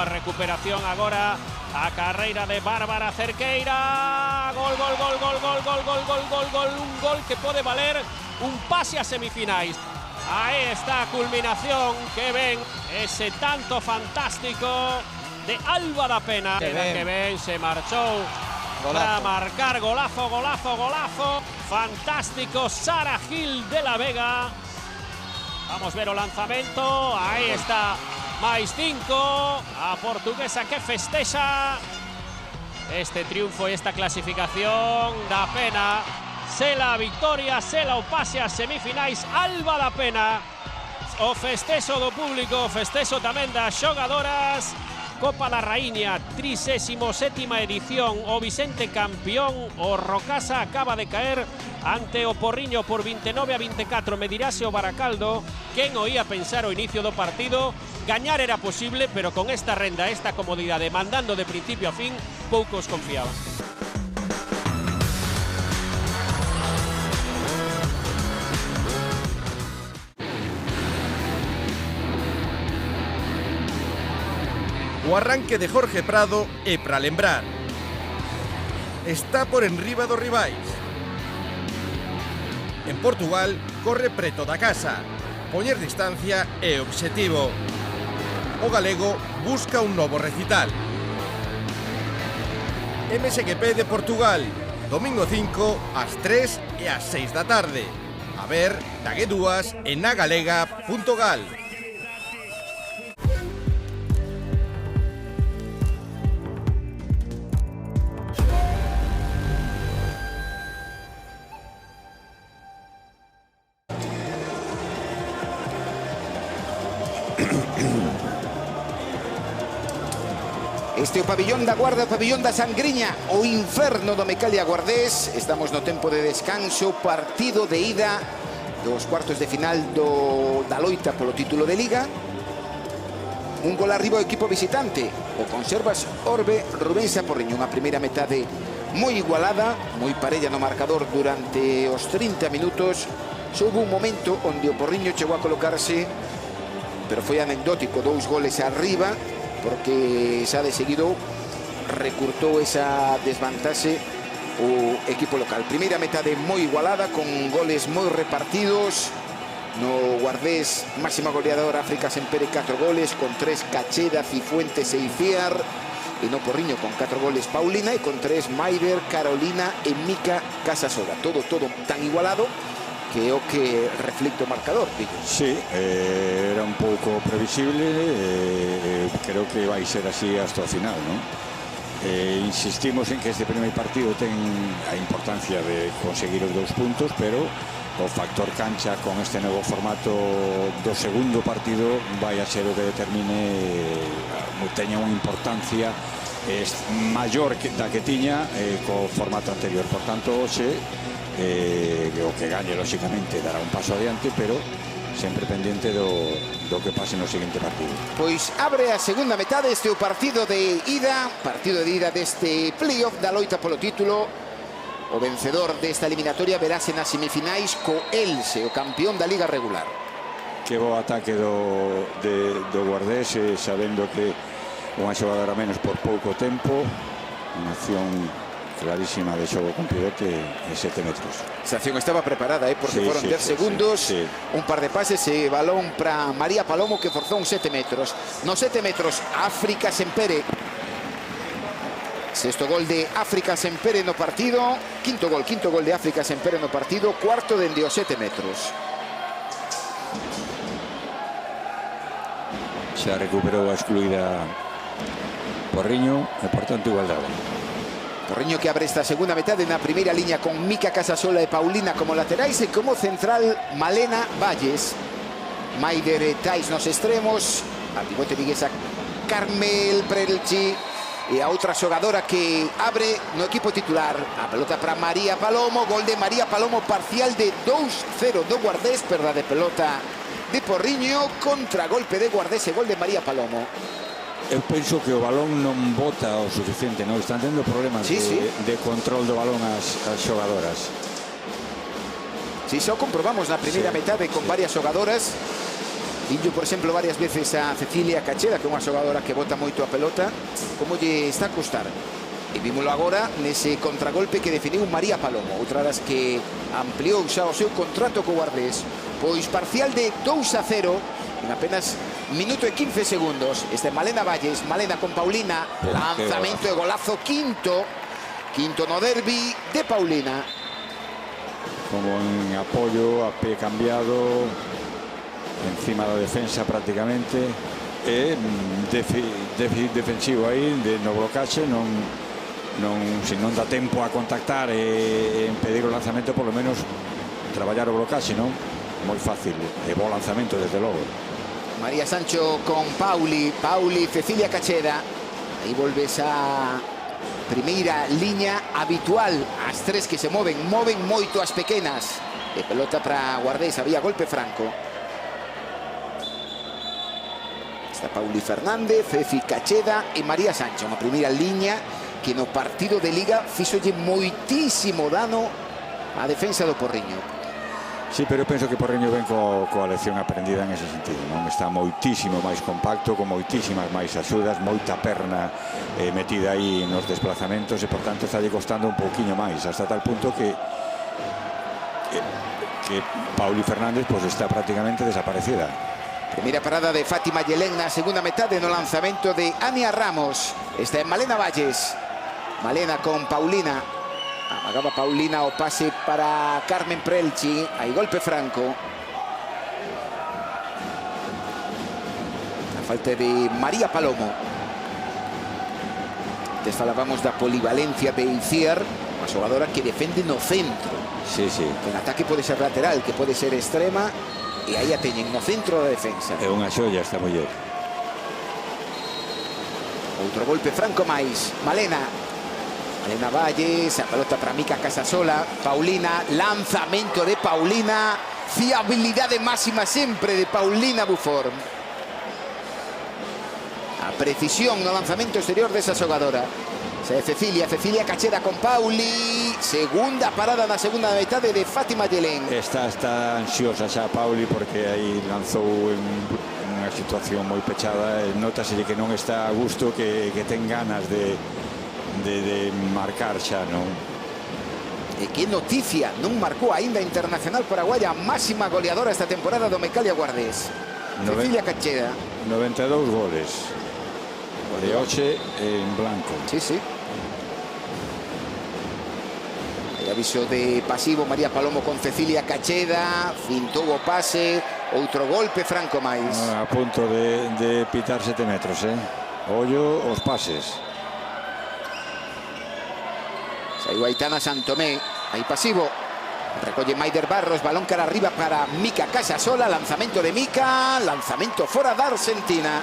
Recuperación agora a carreira de Bárbara Cerqueira. Gol, gol, gol, gol, gol, gol, gol, gol, gol, gol, un gol que pode valer un pase a semifinais. Aí está a culminación, que ven ese tanto fantástico de Alba da Pena. Que ben se marchou para marcar golazo, golazo, golazo. Fantástico Sara Gil de la Vega. Vamos ver o lanzamento, aí está. Máis 5, a portuguesa que festexa este triunfo e esta clasificación. Da Pena sela a victoria, sela o pase a semifinais. Alba da Pena, o festexo do público, o festexo tamén das xogadoras. Copa da Raíña, 37ª edición, o Vicente campeón, o Rocasa acaba de caer ante o Porriño por 29-24, medirase o Baracaldo. Quen oía pensar o inicio do partido? Gañar era posible, pero con esta renda, esta comodidade, mandando de principio a fin, poucos confiaban. O arranque de Jorge Prado é para lembrar. Está por enriba dos rivais. En Portugal, corre preto da casa. Poñer distancia é obxectivo. O galego busca un novo recital. MSGP de Portugal, domingo 5 ás 3 e ás 6 da tarde. A ver, na G2 e na Galega.gal. Este é o pabillón da Guarda, o pabillón da Sangriña, o inferno do Mecalia Guardés. Estamos no tempo de descanso, partido de ida dos cuartos de final da loita polo título de Liga. Un gol arriba o equipo visitante, o Conservas Orbe Rubensa Porriño. Unha primeira metade moi igualada, moi parella no marcador durante os 30 minutos. Só houve un momento onde o Porriño chegou a colocarse, pero foi anecdótico, 2 goles arriba, porque xa de seguido recurtou esa desvantaxe o equipo local. Primeira metade moi igualada, con goles moi repartidos. No Guardés, máxima goleadora África Sempere, 4 goles, con 3 Cacheda, Cifuentes e Iciar. e no Porriño con 4 goles Paulina e con 3 Maider, Carolina e Mica Casasola. Todo tan igualado que é o que reflicte o marcador, Pillo. Sí, era un pouco previsible, creo que vai ser así hasta o final, non? Insistimos en que este primer partido ten a importancia de conseguir os 2 puntos, pero o factor cancha con este novo formato do segundo partido vai a ser o que determine, teña unha importancia maior da que tiña co formato anterior. Por tanto, hoxe o que gañe, lóxicamente, dará un paso adiante, pero sempre pendiente do que pase no seguinte partido. Pois abre a segunda metade este o partido de ida deste playoff da loita polo título. O vencedor desta eliminatoria verase nas semifinais co Elxe, o campeón da liga regular. Que bo ataque do Guardés, sabendo que unha xogadora menos por pouco tempo, unha acción clarísima de xogo con pivote en 7 metros. Esa acción estaba preparada, porque foron 10 segundos, un par de pases e balón para María Palomo, que forzou un 7 metros. No 7 metros, África Sempere. Sexto gol de África Sempere no partido. Quinto gol de África Sempere no partido. Cuarto dende os 7 metros. Xa recuperou a excluída Porriño e, por tanto, igualdade. Porriño que abre esta segunda metade na primeira liña con Mica Casasola e Paulina como laterais e como central Malena Valles. Maider e Tais nos extremos, a pivote viguesa Carmel Prelchi e a outra xogadora que abre no equipo titular. A pelota para María Palomo, gol de María Palomo, parcial de 2-0 do Guardés, perda de pelota de Porriño, contragolpe de Guardés e gol de María Palomo. Eu penso que o balón non bota o suficiente, non? Están tendo problemas de control do balón as xogadoras. Si, só comprobamos na primeira metade con varias xogadoras. Dillo, por exemplo, varias veces a Cecilia Cacheda, que é unha xogadora que bota moito a pelota, como lle está a costar. E vímolo agora nese contragolpe que definiu María Palomo, outra das que ampliou xa o seu contrato co Guardés. Pois parcial de 2-0 en apenas minuto e 15 segundos. Este é Malena Valles, Malena con Paulina, lanzamento e golazo, quinto no derbi de Paulina. Como en apoio, a pé cambiado, encima da defensa prácticamente, e defensivo aí, no blocaxe, se non dá tempo a contactar e impedir o lanzamento, por lo menos traballar o blocaxe, non? Moi fácil, e bo lanzamento desde logo. María Sancho con Pauli, Cecilia Cacheda. Aí volves a primeira liña habitual, as tres que se moven moito as pequenas. E pelota para Guardés, había golpe franco. Está Pauli Fernández, Ceci Cacheda e María Sancho. Unha primeira liña que no partido de Liga fixolle moitísimo dano á defensa do Porriño. Sí, pero eu penso que Porriño ven coa lección aprendida en ese sentido, non? Está moitísimo máis compacto, con moitísimas máis axudas, moita perna metida aí nos desplazamentos e, por tanto, está lle costando un pouquiño máis, hasta tal punto que Pauli Fernández pues, está prácticamente desaparecida. Primeira parada de Fátima Yelén na segunda metade no lanzamento de Ania Ramos. Esta é Malena Valles. Malena con Paulina. Amagaba Paulina o pase para Carmen Prelchi. Hai golpe franco. A falta de María Palomo. Antes falábamos da polivalencia de Iciar, unha xogadora que defende no centro. Sí. Que en ataque pode ser lateral, que pode ser extrema, e aí a teñen no centro da defensa. É unha xoia esta muller. Outro golpe franco máis. Malena Valles, a pelota para Mica Casasola, Paulina, lanzamento de Paulina, fiabilidade máxima sempre de Paulina Buffon. A precisión no lanzamento exterior desa xogadora. Cecilia Cacheda con Pauli, segunda parada na segunda metade de Fátima Yelén. Está ansiosa xa Pauli porque aí lanzou en unha situación moi pechada, notase que non está a gusto, que ten ganas de marcar xa, non? E que noticia, non marcou aínda internacional paraguaya, máxima goleadora esta temporada do Mecalia Guardés. Cecilia Cacheda. 92 goles. De Oche en blanco. Sí, sí. Hay aviso de pasivo María Palomo con Cecilia Cacheda. Fintó o pase. Outro golpe Franco máis. A punto de pitar 7 metros, Ollo os pases. Saiu Aitana Santomé. Aí pasivo. Recolle Maider Barros, balón cara arriba para Mica Casasola, lanzamento de Mica, lanzamento fora da Argentina.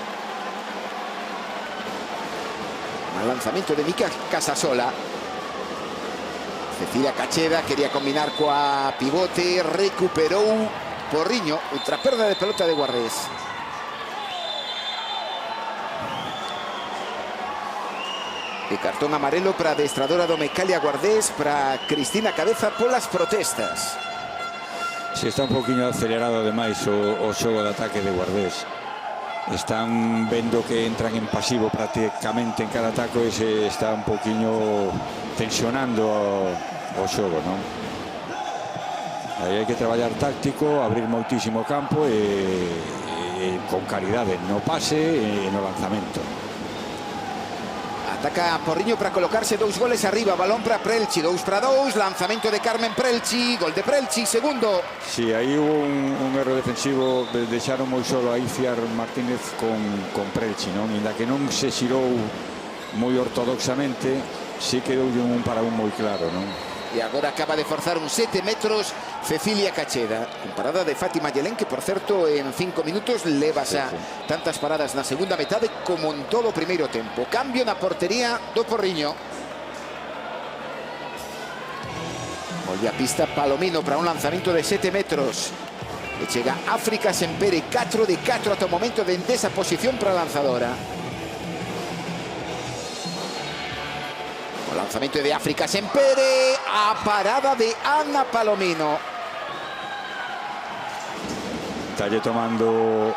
Mal lanzamento de Mica Casasola. Cecilia Cacheda quería combinar coa pivote, recuperou Porriño, outra perda de pelota de Guardés. E cartón amarelo para a adestradora do Mecalia Guardés, para Cristina Cabeza polas protestas. Si está un poquinho acelerado ademais o xogo de ataque de Guardés. Están vendo que entran en pasivo prácticamente en cada ataque e se está un poquinho tensionando o xogo, non? Aí hai que traballar táctico, abrir moitísimo campo e con calidade no pase e no lanzamento. Ataca Porriño para colocarse 2 goles arriba. Balón para Prelchi, 2-2. Lanzamento de Carmen Prelchi. Gol de Prelchi, segundo. Sí, aí hubo un erro defensivo. Deixaron moi solo a Iciar Martínez con Prelchi, non? Inda que non se xirou moi ortodoxamente, sí que deu un para un moi claro, non? E agora acaba de forzar un 7 metros Cecilia Cacheda. Con parada de Fátima Yelén, que por certo en 5 minutos leva xa tantas paradas na segunda metade como en todo o primeiro tempo. Cambio na portería do Porriño. Volve a pista Palomino para un lanzamento de 7 metros. E chega África Sempere, 4 de 4 ata o momento dende esa posición para a lanzadora. O lanzamento de África Sempere, a parada de Ana Palomino. Estalle tomando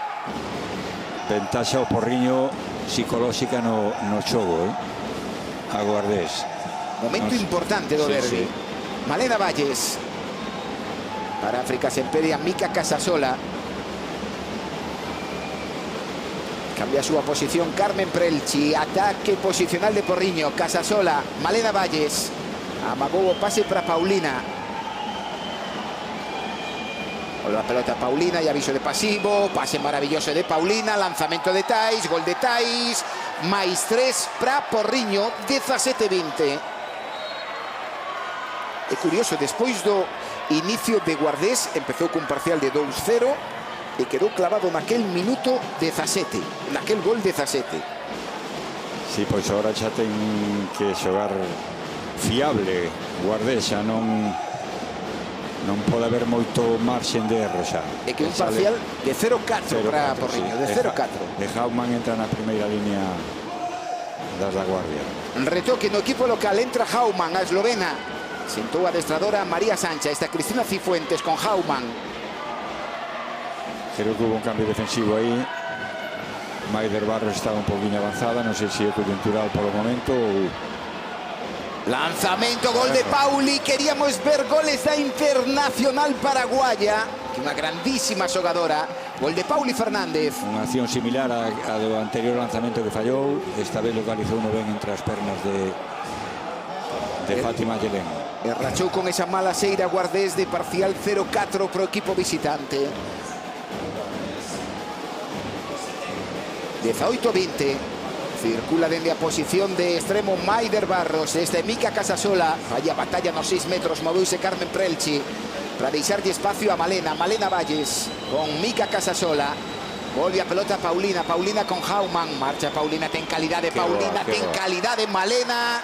ventaxa o Porriño psicolóxica no xogo, a Guardés. Momento importante do derbi. Malena Valles para África Sempere, a Mica Casasola. Cambia a súa posición Carmen Prelchi. Ataque posicional de Porriño. Casasola, Malena Valles. Amagou o pase para Paulina. Volve a pelota Paulina e aviso de pasivo. Pase maravilloso de Paulina. Lanzamento de Tais. Gol de Tais. Mais 3 para Porriño. 17-20. É curioso, despois do inicio de Guardés, empezou cun parcial de 2-0 e quedou clavado naquel minuto 17, naquel gol 17. Sí, pois agora xa ten que xogar fiable Guardés, xa non pode haber moito marxen de erro xa. É que un parcial de 0-4 para Porriño, de 0-4. De Hauman entra na primeira línea das da Guardia. Retoque no equipo local, entra Hauman, a eslovena. Sentou a adestradora María Sancha, esta Cristina Cifuentes con Hauman. Creo que hubo un cambio defensivo aí. Maider Barros estaba un poquinho avanzada, non sei se é coyuntural polo momento ou... Lanzamento, gol de Pauli. Queríamos ver goles da internacional paraguaya, que unha grandísima xogadora. Gol de Pauli Fernández. Unha acción similar a do anterior lanzamento que fallou. Esta vez localizou uno ben entre as pernas de Fátima Yelén. E rachou con esa mala seira Guardés de parcial 0-4 pro equipo visitante. 18-20. Circula dende a posición de extremo Maider Barros. Esta é Mica Casasola. Falla batalla nos 6 metros. Moveuse Carmen Prelchi para deixarlle espacio a Malena. Malena Valles con Mica Casasola. Volve a pelota Paulina. Paulina con Hauman. Marcha Paulina, ten calidade. Paulina, ten calidade. Malena.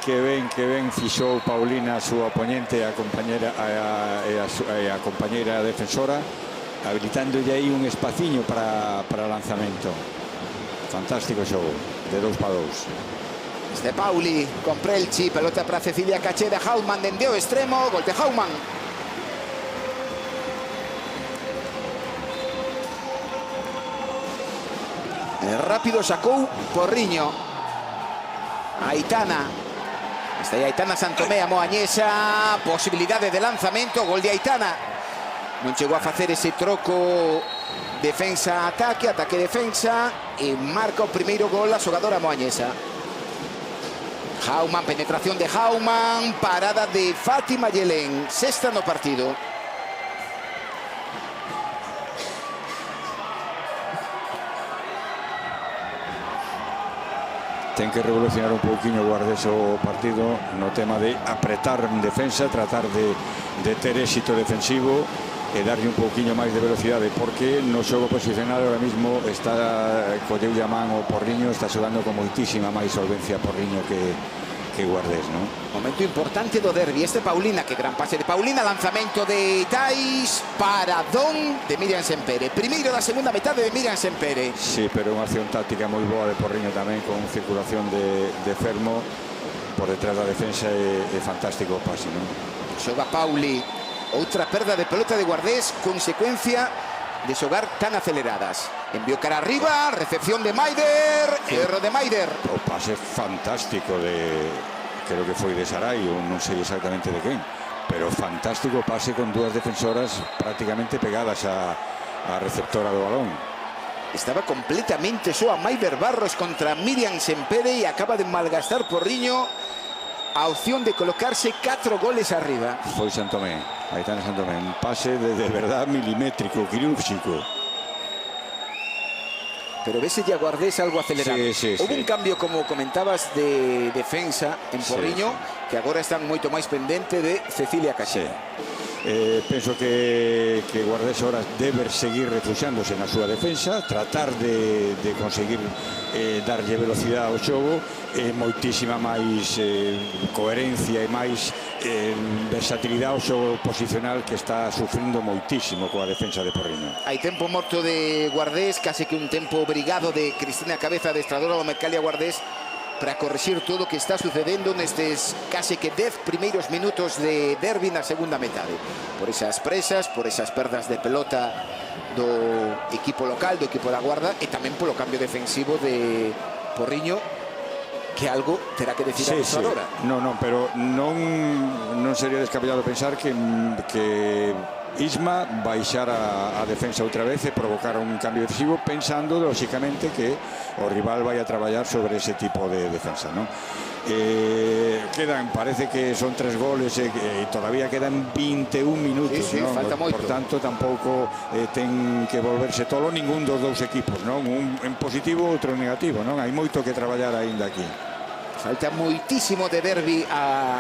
Que ben fixou Paulina a súa oponente, a compañera a compañeira defensora, habilitándolle aí un espaciño para lanzamento. Fantástico xogo, de 2 para 2. Este Pauli con Prelchi, pelota para Cecilia Cacheda. Hauman dende o extremo, gol de Hauman. Rápido sacou Porriño. Aitana. Está aí Aitana Santomé, a moañesa. Posibilidade de lanzamento, gol de Aitana. Non chegou a facer ese troco defensa-ataque, ataque-defensa. e marca o primeiro gol a xogadora moañesa. Jauman, penetración de Jauman, parada de Fátima Yelén, sexta no partido. Ten que revolucionar un pouquiño o Guardés o partido no tema de apretar en defensa, tratar de ter éxito defensivo e darlle un pouquiño máis de velocidade, porque no xogo posicional ahora mismo está colleu a man o Porriño, está xogando con moitísima máis solvencia Porriño que Guardés, non? Momento importante do derbi, Paulina, que gran pase de Paulina, lanzamento de Tais, paradón de Miriam Sempere, primeiro da segunda metade de Miriam Sempere. Sí, pero unha acción táctica moi boa de Porriño tamén, con circulación de Fermo por detrás da defensa, e fantástico o pase, non? Xoga Pauli, outra perda de pelota de Guardés, consecuencia de xogar tan aceleradas. Envió cara arriba, recepción de Maider, erro de Maider. O pase fantástico de, creo que foi de Sarai, ou non sei exactamente de quen, pero fantástico pase con dúas defensoras prácticamente pegadas a receptora do balón. Estaba completamente soa Maider Barros contra Miriam Sempere e acaba de malgastar Porriño a opción de colocarse 4 goles arriba. Foi Santomé, Aitana Santomé, un pase de verdad milimétrico, quirúrgico. Pero ves ya Guardés algo acelerado. Hubo un cambio, como comentabas, de defensa en Porriño, que agora están moito máis pendente de Cecilia Cacheda. Penso que Guardés ahora debe seguir refuxándose na súa defensa, tratar de conseguir darlle velocidade ao xogo, moitísima máis coherencia e máis versatilidade ao xogo posicional, que está sufrindo moitísimo coa defensa de Porriño. Hai tempo morto de Guardés, case que un tempo obrigado de Cristina Cabeza, adestradora do Mercalia Guardés, para corregir todo o que está sucedendo nestes case que 10 primeiros minutos de derbi na segunda metade. Por esas presas, por esas perdas de pelota do equipo local, do equipo da Guarda, e tamén polo cambio defensivo de Porriño, que algo terá que decir a adestradora. Non, pero non sería descabellado pensar que Isma baixar a defensa outra vez e provocar un cambio defensivo, pensando lóxicamente que o rival vai a traballar sobre ese tipo de defensa, non? Parece que son 3 goles e todavía quedan 21 minutos, non? Falta moito. Por tanto, tampouco ten que volverse tolo ningún dos dous equipos, non? Un en positivo, outro en negativo, non? Hai moito que traballar aínda aquí. Falta moitísimo de derbi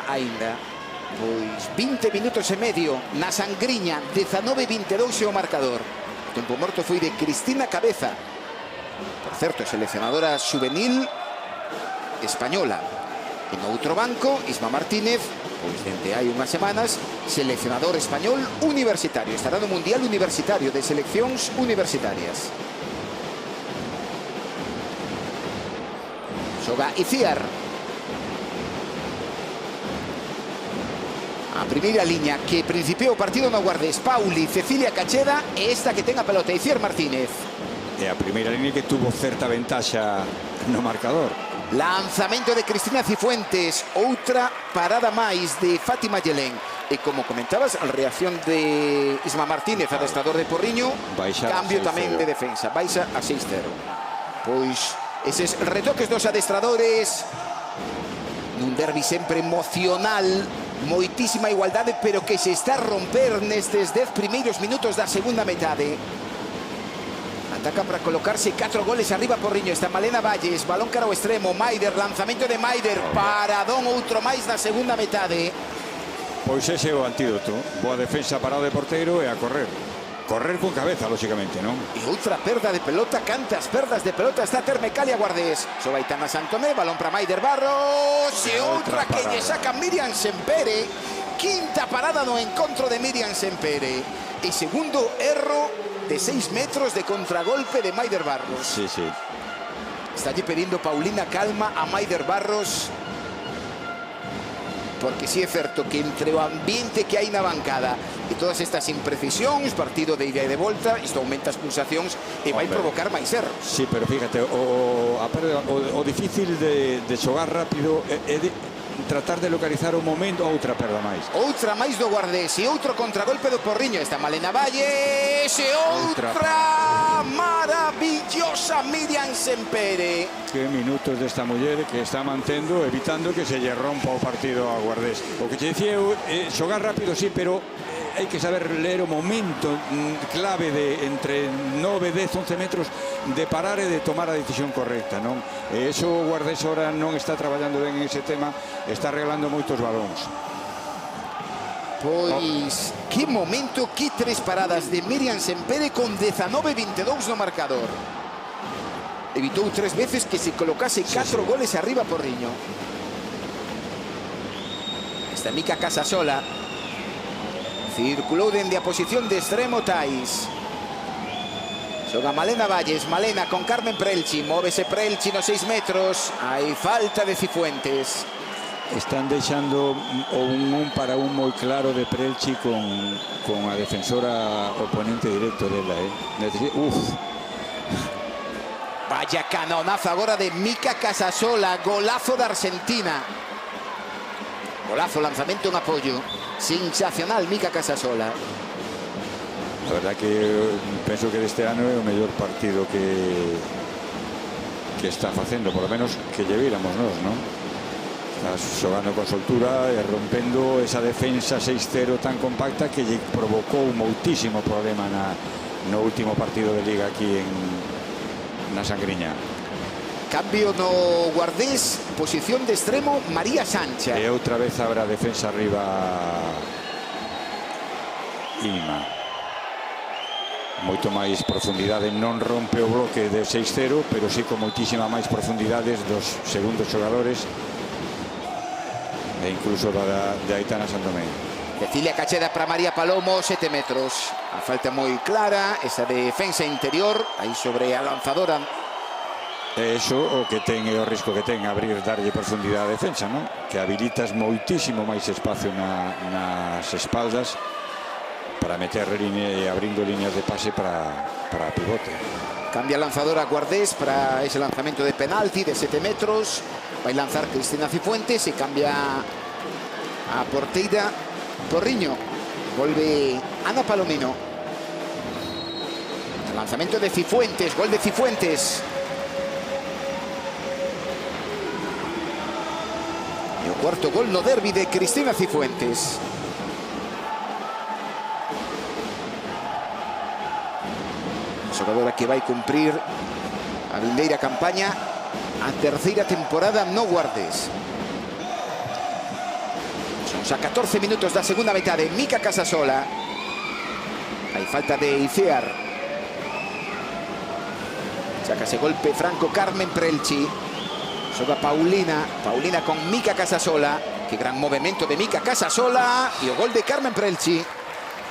aínda. Pois 20 minutos e medio na Sangriña, 19-22 o marcador. O tempo morto foi de Cristina Cabeza, por certo, seleccionadora juvenil española. E no outro banco, Isma Martínez, pois dende hai unhas semanas, seleccionador español universitario. Estará no Mundial Universitario de Seleccións Universitarias. Xoga Iciar. A primeira liña que principiou o partido no Guardés, Pauli, Cecilia Cacheda, e esta que ten a pelota, Iciar Martínez. E a primeira liña que tuvo certa ventaxa no marcador. Lanzamento de Cristina Cifuentes, outra parada máis de Fátima Yelén. E como comentabas, a reacción de Isma Martínez, adestrador de Porriño, cambio tamén de defensa, baixa a 6-0. Pois eses retoques dos adestradores nun derbi sempre emocional, moitísima igualdade, pero que se está a romper nestes 10 primeiros minutos da segunda metade. Ataca para colocarse 4 goles arriba Porriño. Está Malena Valles, balón cara ao extremo, Maider, lanzamento de Maider, paradón, outro máis na segunda metade. Pois ese é o antídoto, boa defensa para o de porteiro e a correr. Correr con cabeza, lóxicamente, non? E outra perda de pelota, cantas perdas de pelota está ter Mercalia Guardés. Soba Aitana Santomé, balón para Maider Barros, e outra que lle saca Miriam Sempere. Quinta parada no encontro de Miriam Sempere. E segundo erro de 6 metros de contragolpe de Maider Barros. Sí. Está allí pedindo Paulina calma a Maider Barros, porque sí é certo que entre o ambiente que hai na bancada e todas estas imprecisións, partido de ida e de volta, isto aumenta as pulsacións e vai provocar máis erros. Sí, pero fíjate, o difícil de xogar rápido é tratar de localizar un momento. Outra perda máis. Outra máis do Guardés e outro contragolpe do Porriño. Esta Malena Valles e outra maravillosa Miriam Sempere. Que minutos desta muller que está mantendo, evitando que se lle rompa o partido a Guardés. O que te dicía eu, xogar rápido sí, pero hai que saber ler o momento clave de entre 9, 10, 11 metros de parar e de tomar a decisión correcta, non? E iso o Guardés ahora non está traballando ben en ese tema, está arreglando moitos balóns. Pois, que momento, que 3 paradas de Miriam Sempere con 19-22 no marcador. Evitou 3 veces que se colocase 4 goles arriba Porriño. Esta Mica Casasola circulou dende a posición de extremo Tais. Xoga Malena Valles, Malena con Carmen Prelchi, móvese Prelchi nos 6 metros, hai falta de Cifuentes. Están deixando un para un moi claro de Prelchi con a defensora oponente directo dela, Uf. Vaya canonazo agora de Mica Casasola, golazo da Argentina. Golazo, lanzamento en apoio. Sensacional Mica Casasola. La verdad que penso que deste ano é o mellor partido que está facendo, por lo menos que lle viramos nós, non? Está xogando con soltura e rompendo esa defensa 6-0 tan compacta que lle provocou moitísimo problema no último partido de Liga aquí na Sangriña. Cambio no Guardés, posición de extremo María Sancha. E outra vez habrá defensa arriba Ima. Moito máis profundidade, non rompe o bloque de 6-0, pero sí con moitísima máis profundidades dos segundos xogadores e incluso de Aitana Santomé. Cecilia Cacheda para María Palomo, 7 metros. A falta moi clara, esa defensa interior, aí sobre a lanzadora. Eso o que ten é o risco que ten abrir, darlle profundidade á defensa, non? Que habilitas moitísimo máis espacio nas espaldas para meter línea e abrindo líneas de pase para pivote. Cambia lanzadora Guardés para ese lanzamento de penalti de 7 metros. Vai lanzar Cristina Cifuentes e cambia a porteira Porriño. Volve Ana Palomino. El lanzamento de Cifuentes, gol de Cifuentes. E o cuarto gol no derbi de Cristina Cifuentes. Xogadora que vai cumprir a vindeira campaña, a terceira temporada no Guardés. Son xa 14 minutos da segunda metade. Mica Casasola. Hai falta de Icear. Sácase golpe franco Carmen Prelchi. Xoga Paulina con Mica Casasola. Que gran movimento de Mica Casasola. E o gol de Carmen Prelchi.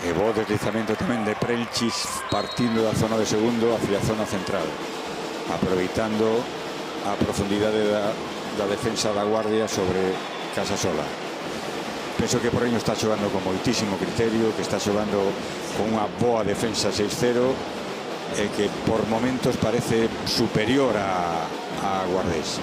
E bo deslizamento tamén de Prelchi partindo da zona de segundo hacia a zona central, aproveitando a profundidade da defensa da Guardia sobre Casasola. Penso que Porriño está xogando con moitísimo criterio, que está xogando con unha boa defensa 6-0 e que por momentos parece superior a Guardés.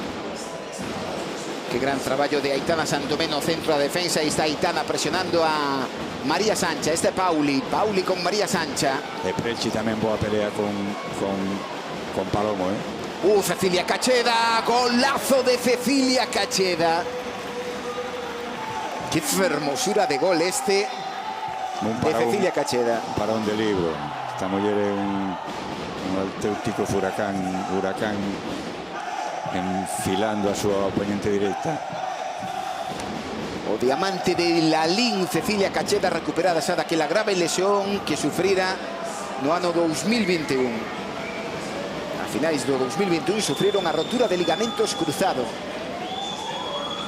Que gran traballo de Aitana Santomé no centro da defensa. E está Aitana presionando a María Sancha. Este é Pauli con María Sancha. E Prelchi tamén boa pelea con Palomo, Cecilia Cacheda, golazo de Cecilia Cacheda. Qué fermosura de gol este de Cecilia Cacheda. Un parón de libro. Esta muller é un auténtico huracán enfilando a súa oponente directa. O diamante de Lalín, Cecilia Cacheda, recuperada xa daquela grave lesión que sufrira no ano 2021. A finais do 2021 sufriron a rotura de ligamentos cruzado.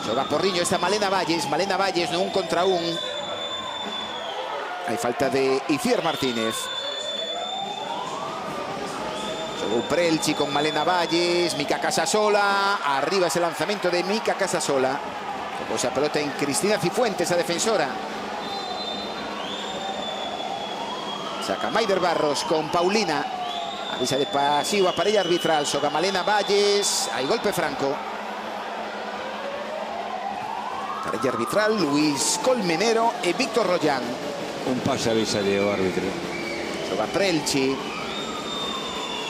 Xoga Porriño, esta Malena Valles no 1 contra 1. Hai falta de Iciar Martínez. Xogou Prelchi con Malena Valles, Mica Casasola, arriba ese lanzamento de Mica Casasola. Tocou esa pelota en Cristina Cifuentes, a defensora. Saca Maider Barros con Paulina. Avisa de pasivo a parella arbitral. Xoga Malena Valles, hai golpe franco. Parella arbitral, Luis Colmenero e Víctor Rollán. Un pase avisa de o árbitro. Xoga Prelchi.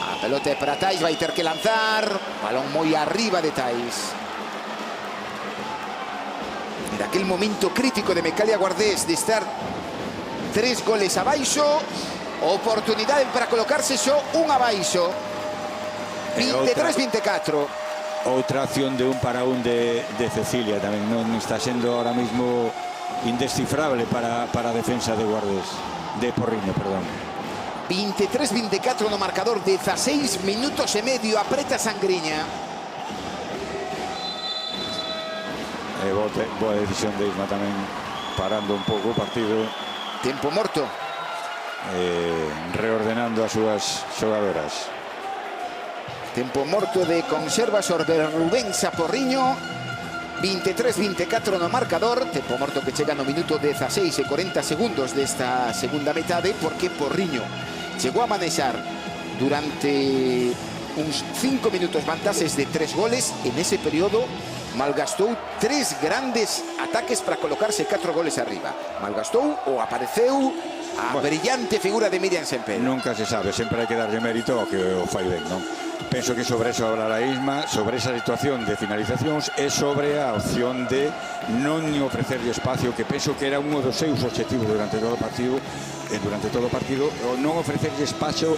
A pelota é para Tais, vai ter que lanzar. Balón moi arriba de Tais. Era aquel momento crítico de Mecalia Guardés de estar 3 goles abaixo. Oportunidade para colocarse só un abaixo. 23-24. Outra acción de un para un de Cecilia tamén. Non está sendo ahora mismo indescifrable para a defensa de Guardés. De Porriño, perdón. 23-24 no marcador, 16 minutos e medio, apreta Sangriña. Boa decisión de Isma tamén, parando un pouco o partido. Tempo morto. Reordenando as súas xogadoras. Tempo morto de Conservas Orber Rubensa Porriño. 23-24 no marcador. Tempo morto que chega no minuto 16 e 40 segundos desta segunda metade, porque Porriño chegou a manexar durante uns 5 minutos vantaxes de 3 goles. En ese período malgastou 3 grandes ataques para colocarse 4 goles arriba. Malgastou ou apareceu a brillante figura de Miriam Sempere. Nunca se sabe, sempre hai que darlle mérito ao que o fai ben, non? Penso que sobre eso hablará Isma, sobre esa situación de finalizacións e sobre a opción de non ofrecerlle espacio, que penso que era un dos seus objetivos durante todo o partido, non ofrecerlle espacio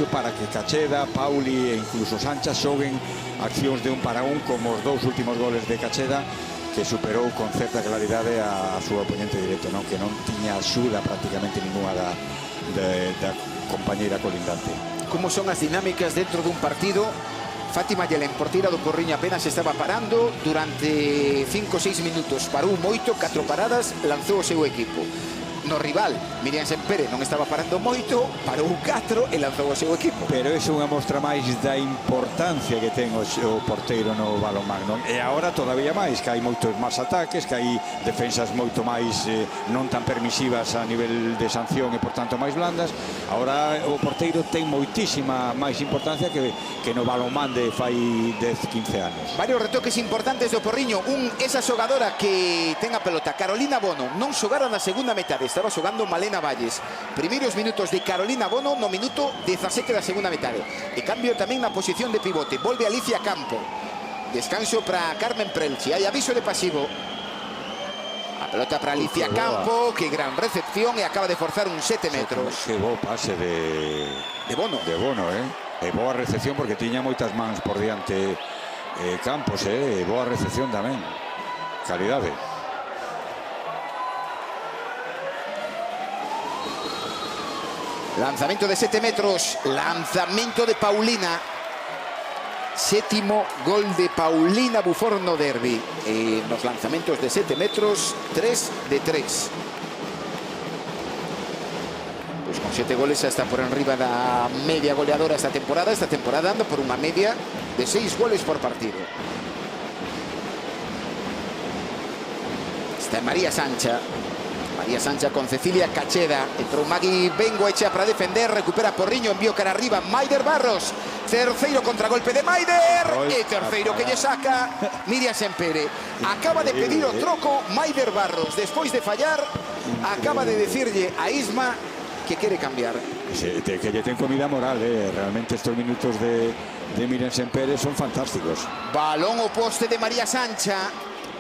para que Cacheda, Pauli e incluso Sancha xoguen accións de un para un, como os 2 últimos goles de Cacheda, que superou con certa claridade a súa oponente directo, non? Que non tiña axuda prácticamente ninguna da compañeira colindante. Como son as dinámicas dentro dun partido? Fátima Yelén, porteira do Porriño, apenas estaba parando durante 5 ou 6 minutos. Parou moito, 4 paradas, lanzou o seu equipo. No rival, Miriam Sempere non estaba parando moito, parou 4 e lanzou o seu equipo. Pero é unha mostra máis da importancia que ten o porteiro no balonmán, non? E agora todavía máis, que hai moitos máis ataques, que hai defensas moito máis non tan permisivas a nivel de sanción e por tanto máis blandas. Agora o porteiro ten moitísima máis importancia que no balonmán de fai 10-15 anos. Varios retoques importantes do Porriño. Esa xogadora que ten a pelota, Carolina Bono, non xogara na segunda metade. Estaba xogando Malena Valles. Primeiros minutos de Carolina Bono no minuto 17 da segunda metade. E cambio tamén na posición de pivote. Volve Alicia Campo. Descanso para Carmen Prelchi. Hai aviso de pasivo. A pelota para Alicia Campo. Que gran recepción e acaba de forzar un 7 metros. Que bo pase de Bono. De Bono, E boa recepción porque tiña moitas mans por diante Campos, E boa recepción tamén. Calidade. Lanzamento de 7 metros, lanzamento de Paulina. Séptimo gol de Paulina Buffon no derbi. Nos lanzamentos de 7 metros, 3 de 3. Pues con 7 goles está por enriba da media goleadora esta temporada. Esta temporada anda por unha media de 6 goles por partido. Está María Sancha. María Sancha con Cecilia Cacheda. Entrou Magui Bengo, echa para defender. Recupera Porriño, envío cara arriba. Maider Barros. Terceiro contragolpe de Maider. E terceiro que lle saca Miriam Sempere. Acaba de pedir o troco Maider Barros. Despois de fallar, acaba de decirlle a Isma que quere cambiar. Que lle ten comida moral, Realmente estos minutos de Miriam Sempere son fantásticos. Balón o poste de María Sancha.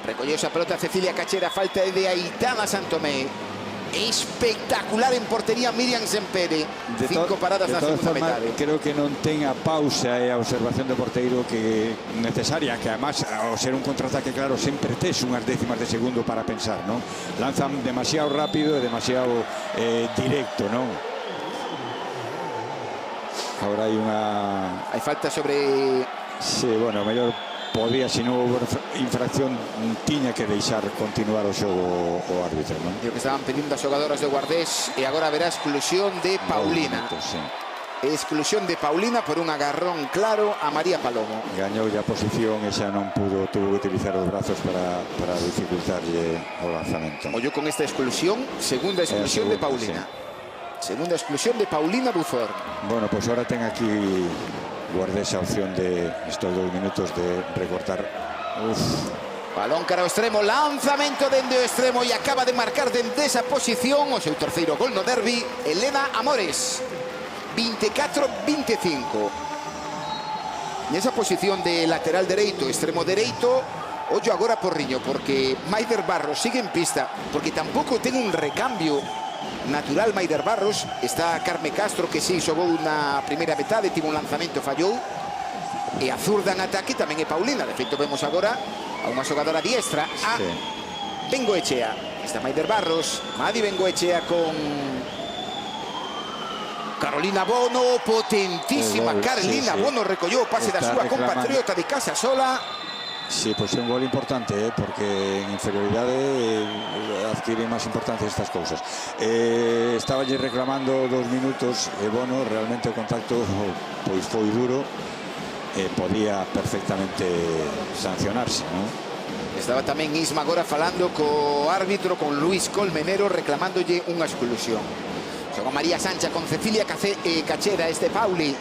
Recolleu esa pelota Cecilia Cachera, falta de Aitana Santomé. Espectacular en portería Miriam Sempere. 5 paradas na segunda metade. Creo que non ten a pausa e a observación do porteiro que necesaria, que además ao ser un contraataque claro sempre tes unhas décimas de segundo para pensar, non? Lanzan demasiado rápido e demasiado directo, non? Agora hai falta sobre... Sí, bueno, mellor podía, se non houve infracción, tiña que deixar continuar o xogo o árbitro, non? Digo que estaban pedindo as xogadoras de Guardés e agora haberá exclusión de Paulina. Exclusión de Paulina por un agarrón claro a María Palomo. Gañou a posición e xa non tuvo que utilizar os brazos para dificultarlle o lanzamento. Ollo con esta exclusión, segunda exclusión de Paulina. Segunda exclusión de Paulina Buffon. Bueno, pues ahora ten aquí Guardés a opción de estos 2 minutos de recortar. Balón cara ao extremo, lanzamento dende o extremo e acaba de marcar dende esa posición o seu terceiro gol no derbi, Elena Amores. 24-25. Nesa posición de lateral dereito, extremo dereito, ollo agora Porriño, porque Maider Barros sigue en pista, porque tampouco ten un recambio natural Maider Barros. Está Carme Castro, que sí xogou na primeira metade, tivo un lanzamento, fallou, e a zurda en ataque tamén é Paulina. De feito, vemos agora a unha xogadora diestra, a Bengoechea. Está Maider Barros, Madi Bengoechea con Carolina Bono, potentísima Carolina Bono, recollou o pase da súa compatriota de Casasola. Sí, pues é un gol importante, porque en inferioridade adquiren máis importancia estas cousas. Estaba allí reclamando 2 minutos, Bono, realmente o contacto pois foi duro, podía perfectamente sancionarse, ¿no? Estaba tamén Isma agora falando co árbitro, con Luis Colmenero, reclamándolle unha exclusión. Xoga María Sancha con Cecilia Cachera, Pauli.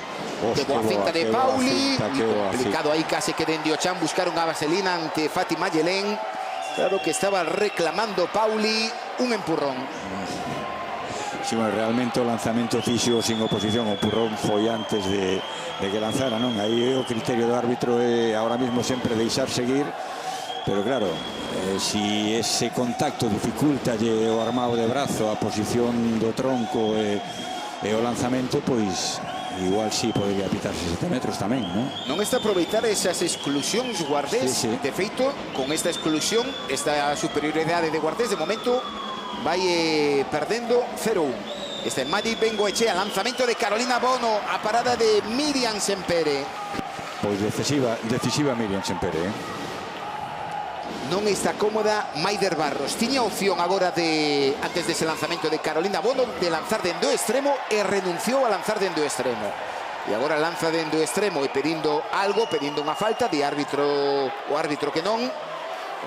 De boa finta de Pauli, complicado aí case que dende o chan buscar unha vaselina ante Fátima Yelén. Claro que estaba reclamando Pauli un empurrón. Sí, bueno, realmente o lanzamento fixo sin oposición, o empurrón foi antes de que lanzara, non? Aí o criterio do árbitro é ahora mismo sempre deixar seguir, pero claro, si ese contacto dificultalle o armado de brazo, a posición do tronco e o lanzamento, pois igual sí podría pitarse 7 metros tamén, non? Non está a aproveitar esas exclusións Guardés. De feito, con esta exclusión, esta superioridade de Guardés, de momento vai perdendo 0-1. Este é Madi Bengoechea, lanzamento de Carolina Bono, a parada de Miriam Sempere. Pois decisiva Miriam Sempere, Non está cómoda Maider Barros. Tiña opción agora antes dese lanzamento de Carolina Bono, de lanzar dende o extremo, e renunciou a lanzar dende o extremo. E agora lanza dende o extremo e pedindo algo, pedindo unha falta de árbitro, o árbitro que non.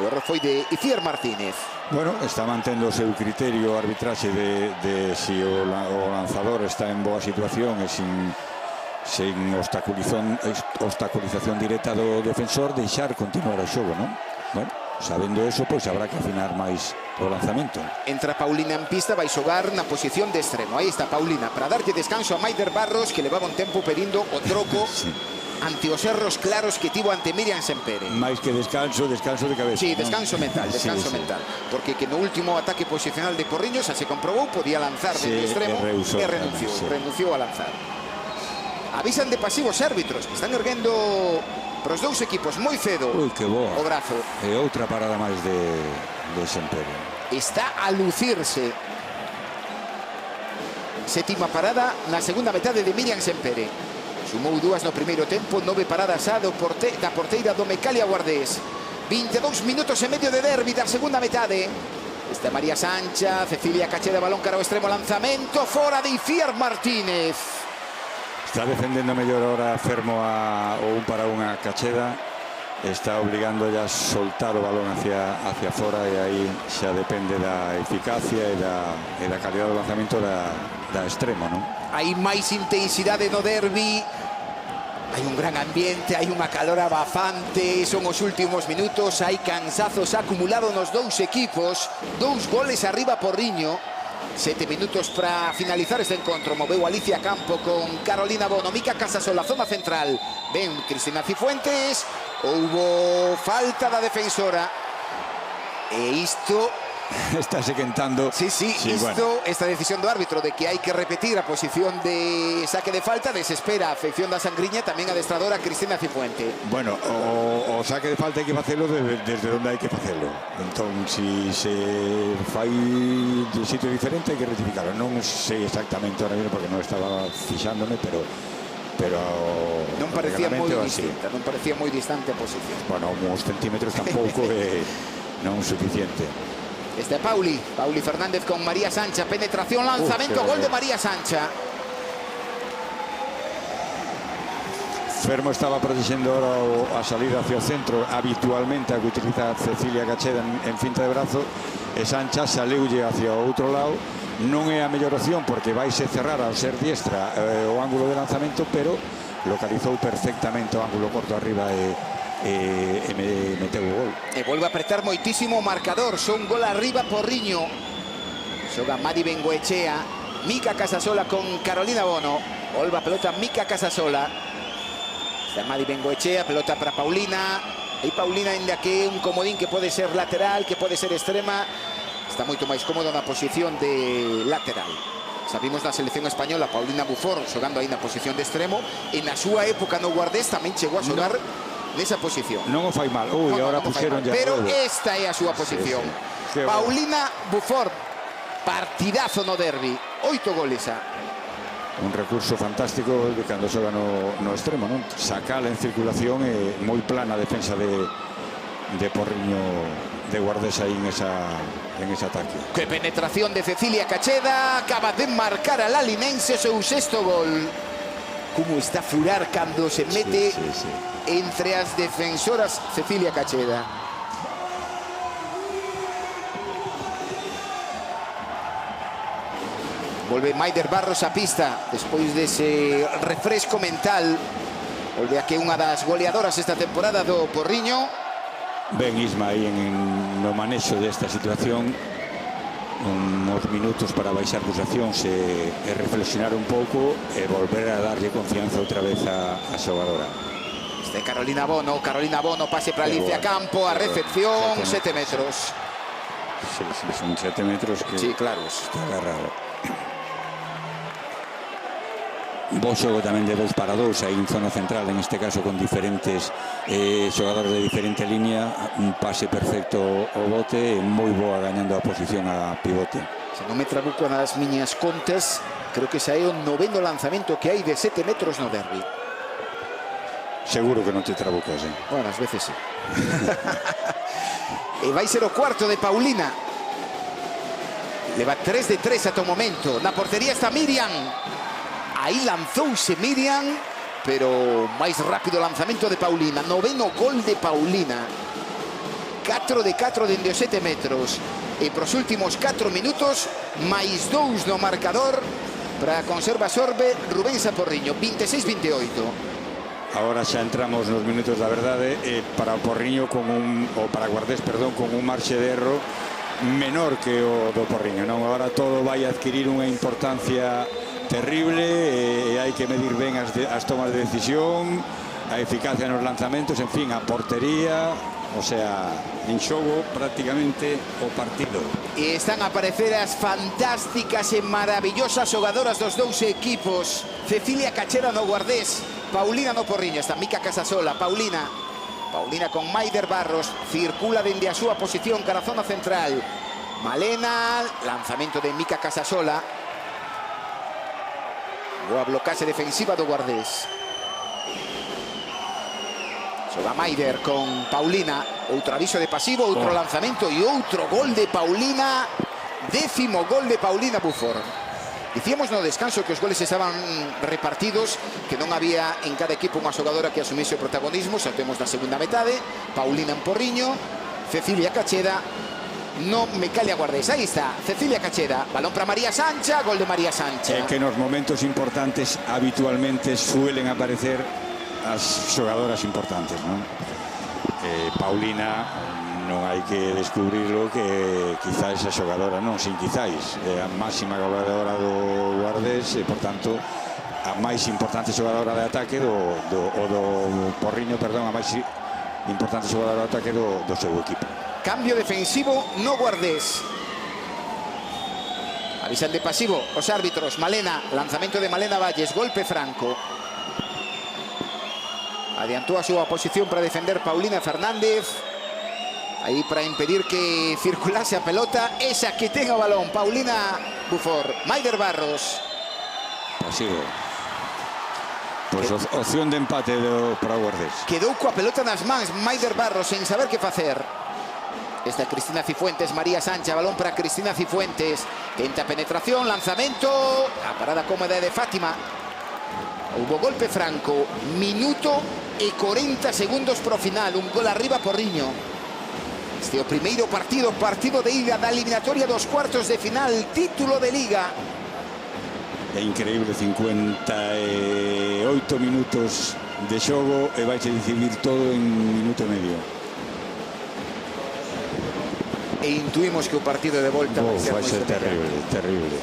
O erro foi de Iciar Martínez. Bueno, está mantendo o seu criterio arbitraxe de si o lanzador está en boa situación e sin obstaculización directa do defensor, deixar continuar o xogo, non? Bueno, sabendo eso, pois habrá que afinar máis o lanzamento. Entra Paulina en pista, vai xogar na posición de extremo. Aí está Paulina, para darlle descanso a Maider Barros, que levaba un tempo pedindo o troco ante os erros claros que tivo ante Miriam Sempere. Máis que descanso de cabeza. Sí, descanso mental, mental. Porque que no último ataque posicional de Porriño xa se comprobou, podía lanzar dentro do extremo e renunciou a lanzar. Avisan de pasivos árbitros, que están erguendo para os dous equipos moi cedo. Ui, que boa. O brazo. E outra parada máis de Sempere. Está a lucirse. Sétima parada na segunda metade de Miriam Sempere. Sumou 2 no primeiro tempo, 9 paradas da porteira do Mecalia Guardés. 22 minutos e medio de derbi da segunda metade. Está María Sancha, Cecilia Cachera, balón cara ao extremo, lanzamento fora de Iciar Martínez. Está defendendo mellor ahora Fermo o un para unha Cacheda. Está obligando ya a soltar o balón hacia fora, e aí xa depende da eficacia e da calidad do lanzamento da extremo, non? Hai máis intensidade no derbi. Hai un gran ambiente, hai unha calor abafante, son os últimos minutos, hai cansazos acumulados nos dous equipos, 2 goles arriba Porriño. 7 minutos para finalizar este encontro. Moveu Alicia Campo con Carolina Bono, Mica Casasola, zona central. Ven Cristina Cifuentes, houbo falta da defensora. E isto está se quentando. Sí, esta decisión do árbitro de que hai que repetir a posición de saque de falta desespera a afección da Sangriña, tamén a adestradora Cristina Cifuente. Bueno, o saque de falta hai que facelo desde onde hai que facelo. Entón, si se fai de sitio diferente, hai que rectificarlo. Non sei exactamente ahora mismo porque non estaba fixándome, pero non parecía moi distante a posición. Bueno, uns centímetros tampouco é non suficiente. Este é Pauli Fernández con María Sancha, penetración, lanzamento, gol de María Sancha. Fermo estaba protegendo ahora a salida hacia o centro, habitualmente a que utiliza Cecilia Cacheda en finta de brazo, e Sancha saleulle hacia o outro lado. Non é a mellor opción porque vaise cerrar ao ser diestra o ángulo de lanzamento, pero localizou perfectamente o ángulo corto arriba e e meteu o gol. E volve a apretar moitísimo o marcador. Son gol arriba Porriño. Xoga Madi Bengoechea. Mika Casasola con Carolina Bono. Volve a pelota Mika Casasola. Está Madi Bengoechea, pelota para Paulina. E Paulina ainda que un comodín que pode ser lateral, que pode ser extrema. Está moito máis cómodo na posición de lateral. Sabimos na selección española Paulina Buffon xogando aí na posición de extremo. E na súa época no Guardés tamén chegou a xogar nesa posición. Non o fai mal. Ui, agora puxeron ya. Pero esta é a súa posición. Sí, sí. Paulina Buffon, partidazo no derbi. 8 goles a. Un recurso fantástico de cando xoga no extremo, non? Sacala en circulación e moi plana a defensa de Porriño de Guardés aí en ese ataque. Que penetración de Cecilia Cacheda. Acaba de marcar a la Linense seu sexto gol. Como está a furar cando se mete entre as defensoras Cecilia Cacheda. Volve Maider Barros a pista despois dese refresco mental. Volve aquí unha das goleadoras esta temporada do Porriño. Ben Isma aí no manexo desta situación, uns minutos para baixar pulsacións e reflexionar un pouco e volver a darlle confianza outra vez a xogadora. Este Carolina Bono, pase para Alicia Campo, a recepción, 7 metros. Sí, son 7 metros que sí, claro, está agarrado. Bo xogo tamén de 2 para 2 aí en zona central, en este caso con diferentes xogadores de diferente línea. Un pase perfecto ao bote, moi boa gañando a posición a pivote. Se non me trabuco nas miñas contas, creo que xa é o 9º lanzamento que hai de 7 metros no derbi. Seguro que non te trabucas, Bueno, ás veces sí. E vai ser o cuarto de Paulina. Leva 3 de 3 ata o momento. Na portería está Miriam. Aí lanzouse Miriam, pero máis rápido o lanzamento de Paulina. 9º gol de Paulina. 4 de 4 dende os 7 metros. E pros últimos 4 minutos, máis 2 no marcador para a Conserva Sorbe Rubensa Porriño. 26-28. Agora xa entramos nos minutos da verdade para Porriño para Guardés, perdón, con un marxe de erro menor que o do Porriño, non? Agora todo vai adquirir unha importancia terrible e hai que medir ben as tomas de decisión, a eficacia nos lanzamentos, en fin, a portería, o sea, en xogo prácticamente o partido. E están a aparecer as fantásticas e maravillosas xogadoras dos dous equipos. Cecilia Cacheda no Guardés, Paulina no Porriño. Está Mika Casasola, Paulina con Maider Barros, circula dende a súa posición cara a zona central. Malena, lanzamento de Mika Casasola. Boa blocase defensiva do Guardés. Xoga Maider con Paulina. Outro aviso de pasivo, outro lanzamento e outro gol de Paulina. 10º gol de Paulina Buffon. Dicíamos no descanso que os goles estaban repartidos, que non había en cada equipo unha xogadora que asumise o protagonismo. Saltemos na segunda metade. Paulina en Porriño, Cecilia Cacheda no Mecalia Guardés. Aí está, Cecilia Cacheda. Balón para María Sancha, gol de María Sancha. Que nos momentos importantes habitualmente suelen aparecer as xogadoras importantes, non? Paulina non hai que descubrirlo, que quizá esa xogadora non, sin quizáis, é a máxima goleadora do Guardés e, por tanto, a máis importante xogadora de ataque do Porriño, perdón, a máis importante xogadora de ataque do seu equipo. Cambio defensivo no Guardés. Avisan de pasivo os árbitros. Malena, lanzamento de Malena Valles, golpe franco. Adiantou a súa posición para defender Paulina Fernández. Aí para impedir que circulase a pelota. Esa que ten o balón, Paulina Buffon. Maider Barros. Pasivo. Pois opción de empate para o Guardés. Quedou coa pelota nas mans Maider Barros sen saber que facer. Esta Cristina Cifuentes, María Sancha, balón para Cristina Cifuentes. Tenta penetración, lanzamento. A parada cómoda de Fátima. Hubo golpe franco. Minuto e 40 segundos pro final. Un gol arriba Porriño. Este é o primeiro partido de ida da eliminatoria dos cuartos de final, título de Liga. É increíble, 58 minutos de xogo e vai decidir todo en minuto e medio. E intuimos que o partido de volta vai ser terrible.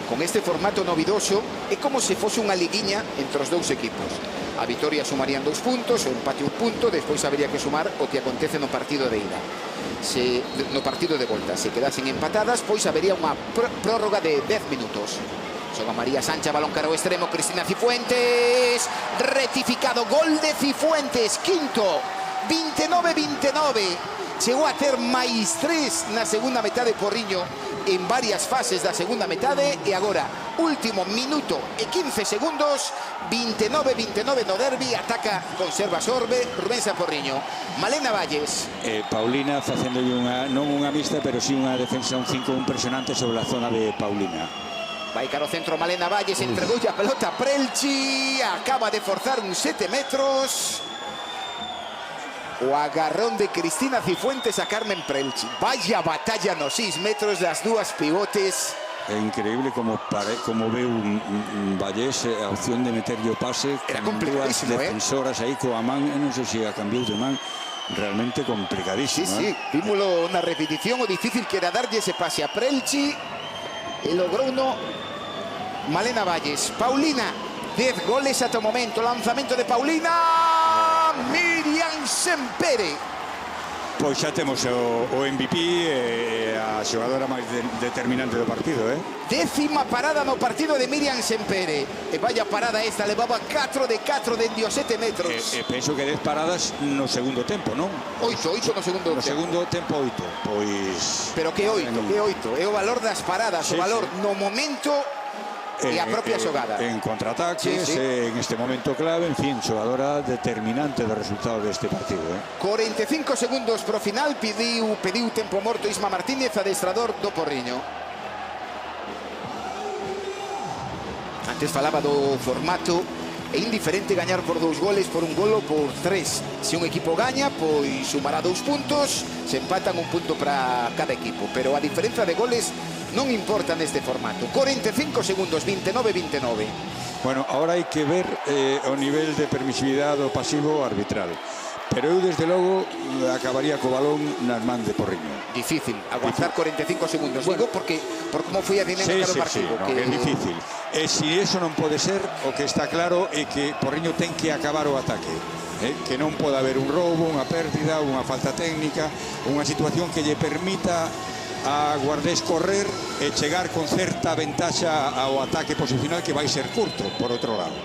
Con este formato novidoso é como se fose unha liguiña entre os dous equipos. A vitoria sumarían 2 puntos, o empate 1 punto, despois habería que sumar o que acontece no partido de ida. No partido de volta, se quedasen empatadas, pois habería unha prórroga de 10 minutos. Xoga María Sancha, balón cara ao extremo, Cristina Cifuentes, rectificado, gol de Cifuentes, quinto, 29-29. Chegou a ter máis 3 na segunda metade Porriño en varias fases da segunda metade e agora, último minuto e 15 segundos, 29-29 no derbi, ataca, conserva Sorbe, Rubensa Porriño. Malena Valles. Paulina facéndolle non unha mixta, pero sí unha defensa, un 5 impresionante sobre a zona de Paulina. Vai caro centro Malena Valles, entregou a pelota a Prelchi, acaba de forzar uns 7 metros. O agarrón de Cristina Cifuentes a Carmen Prelchi. Vaya batalla nos 6 metros das dúas pivotes. É increíble como ve un Vallés a opción de meterlle o pase. Era con dúas defensoras aí coa man, non sei se a cambiou de man. Realmente complicadísimo. Sí, vímolo na repetición, o difícil que era darlle ese pase a Prelchi. E logrou uno Malena Valles. Paulina, 10 goles ata o momento. Lanzamento de Paulina. Miriam Sempere. Pois xa temos o MVP e a xogadora máis determinante do partido, 10ª parada no partido de Miriam Sempere. E vaya parada esta, levaba 4 de 4 dende os 7 metros. Penso que 10 paradas no segundo tempo, non? 8 no segundo tempo. No segundo tempo 8, pois... Pero que 8, é o valor das paradas, o valor no momento... E a propia xogada. En contraataques, en este momento clave, en fin, xogadora determinante do resultado deste partido. 45 segundos pro final, pediu tempo morto Isma Martínez, adestrador do Porriño. Antes falaba do formato, é indiferente gañar por 2 goles, por 1 gol ou por 3. Se un equipo gaña, pois sumará 2 puntos, se empatan 1 punto para cada equipo. Pero a diferenza de goles non importa neste formato. 45 segundos, 29-29. Bueno, ahora hai que ver o nivel de permisividade do pasivo arbitral. Pero eu, desde logo, acabaría co balón nas mans de Porriño. Difícil aguantar 45 segundos, digo, porque por como foi a dinámica do partido. É difícil. E se iso non pode ser, o que está claro é que Porriño ten que acabar o ataque. Que non pode haber un roubo, unha pérdida, unha falta técnica, unha situación que lle permita a Guardés correr e chegar con certa ventaxa ao ataque posicional, que vai ser curto, por outro lado.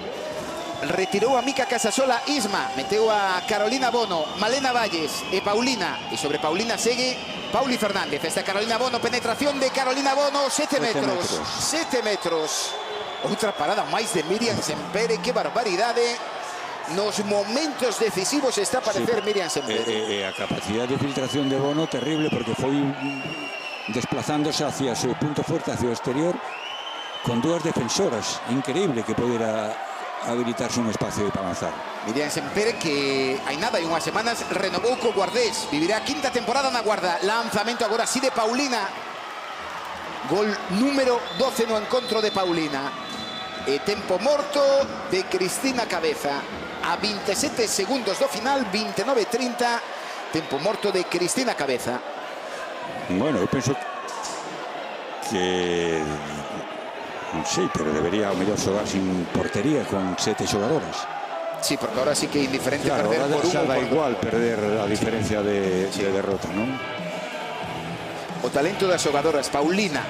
Retirou a Mica Casasola Isma, meteu a Carolina Bono, Malena Valles e Paulina. E sobre Paulina segue Pauli Fernández. Esta Carolina Bono, penetración de Carolina Bono, 7 metros. 7 metros. Outra parada máis de Miriam Sempere, que barbaridade. Nos momentos decisivos está a aparecer Miriam Sempere. A capacidade de filtración de Bono terrible, porque foi desplazándose hacia o seu punto fuerte, hacia o exterior, con 2 defensoras. Increíble que podiera habilitarse un espacio para avanzar. Miriam Sempere, que hai nada, hai unhas semanas renovou co Guardés, vivirá a 5ª temporada na Guarda. Lanzamento agora sí de Paulina, gol número 12 no encontro de Paulina. E tempo morto de Cristina Cabeza a 27 segundos do final, 29-30, tempo morto de Cristina Cabeza. Bueno, eu penso que non sei, pero debería ao mellor xogar sin portería con 7 xogadoras. Sí, porque ahora sí que é indiferente claro, perder por un xa dá igual perder a diferencia de derrota, non? O talento das xogadoras. Paulina,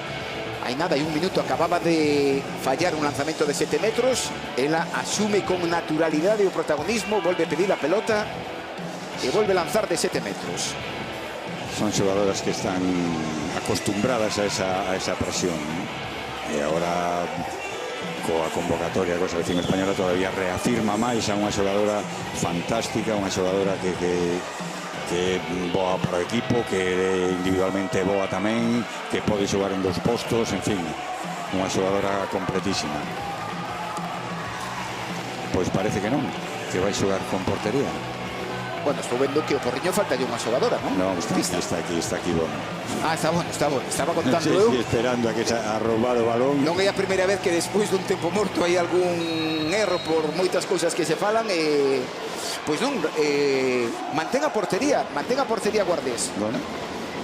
hai nada, hai 1 minuto, acababa de fallar un lanzamento de 7 metros. Ela asume con naturalidade o protagonismo, volve a pedir a pelota e volve a lanzar de 7 metros. Son xogadoras que están acostumbradas a esa presión, ¿no? E agora, coa convocatoria coa selección española, todavía reafirma máis a unha xogadora fantástica, unha xogadora que boa para o equipo, que individualmente boa tamén, que pode xogar en 2 postos, en fin, unha xogadora completísima. Pois parece que non, que vai xogar con portería. Bueno, estou vendo que o Porriño falta unha xogadora, non? Non, está aquí, bueno. Ah, está bueno. Estaba contando Sí, eu. esperando a que se a roubar o balón. Non é a primeira vez que despois dun tempo morto hai algún erro por moitas cousas que se falan e... Pois non, mantén a portería Guardés. Bueno,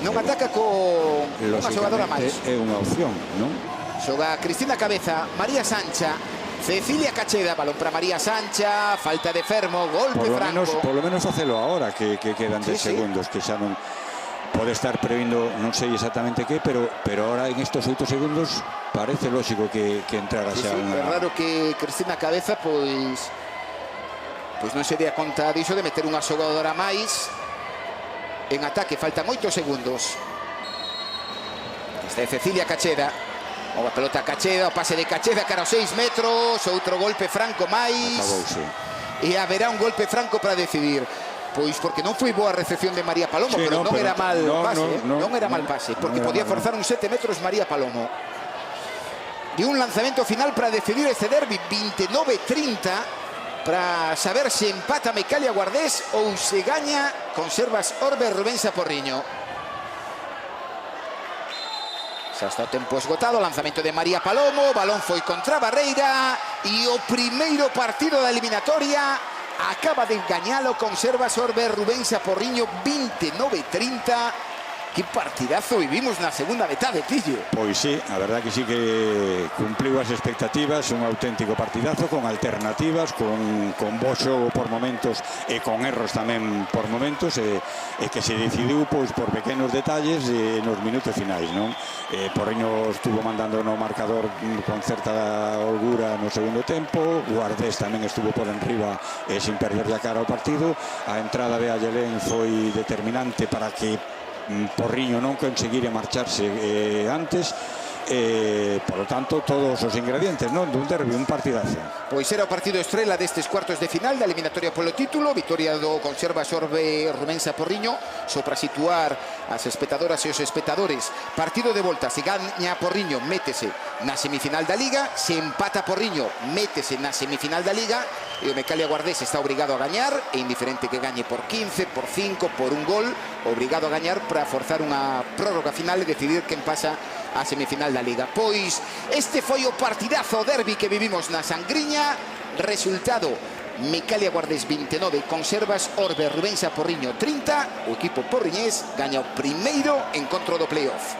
Non ataca con unha xogadora máis. É unha opción, non? Xoga Cristina Cabeza, María Sancha, Cecilia Cacheda, balón para María Sancha, falta de Fermo, golpe franco. Por lo menos facelo ahora que quedan 10 segundos, que xa non pode estar previndo, non sei exactamente que, pero ahora en estos 8 segundos parece lógico que entrara xa unha... É raro que Cristina Cabeza pois non se dea conta diso de meter unha xogadora máis en ataque. Faltan 8 segundos. Esta é Cecilia Cacheda. O a pelota Cacheda, o pase de Cacheda cara aos 6 metros, outro golpe franco máis. Acabouse. E haberá un golpe franco para decidir. Pois porque non foi boa a recepción de María Palomo, Sí, pero non era mal pase, non era mal pase, porque podía forzar un 7 metros María Palomo. E un lanzamento final para decidir este derbi, 29-30, para saber se empata Mecalia Guardés ou se gaña Conservas Orbe Rubensa Porriño. Xa está o tempo esgotado, lanzamento de María Palomo, balón foi contra a barreira e o primeiro partido da eliminatoria acaba de gañalo Conservas Orbe Rubensa Porriño, 29-30. Que partidazo vivimos na segunda metade, Pillo. Pois sí, a verdad que sí que cumpliu as expectativas, un auténtico partidazo con alternativas, con bo xogo por momentos e con erros tamén por momentos e que se decidiu pois por pequenos detalles nos minutos finais, non? Porriño estuvo mandando no marcador con certa holgura no segundo tempo, Guardés tamén estuvo por enriba sin perderlle a cara ao partido. A entrada de Ayelén foi determinante para que Porriño non conseguire marcharse antes, por lo tanto todos os ingredientes, non, dun derbi, un partidazo. Pois era o partido estrela destes cuartos de final da eliminatoria polo título, victoria do Conservas Orbe Rubensa Porriño, só para situar as espectadoras e os espectadores. Partido de volta, se gaña Porriño, métese na semifinal da Liga, se empata Porriño, métese na semifinal da Liga, e o Mecalia Guardés está obrigado a gañar, e indiferente que gañe por 15, por 5, por un gol, obrigado a gañar para forzar unha prórroga final e decidir quen pasa a semifinal da Liga. Pois este foi o partidazo, o derbi que vivimos na Sangriña. Resultado: Mecalia Guardés 29, Conservas Orbe Rubensa Porriño 30. O equipo porriñés gaña o primeiro encontro do playoff.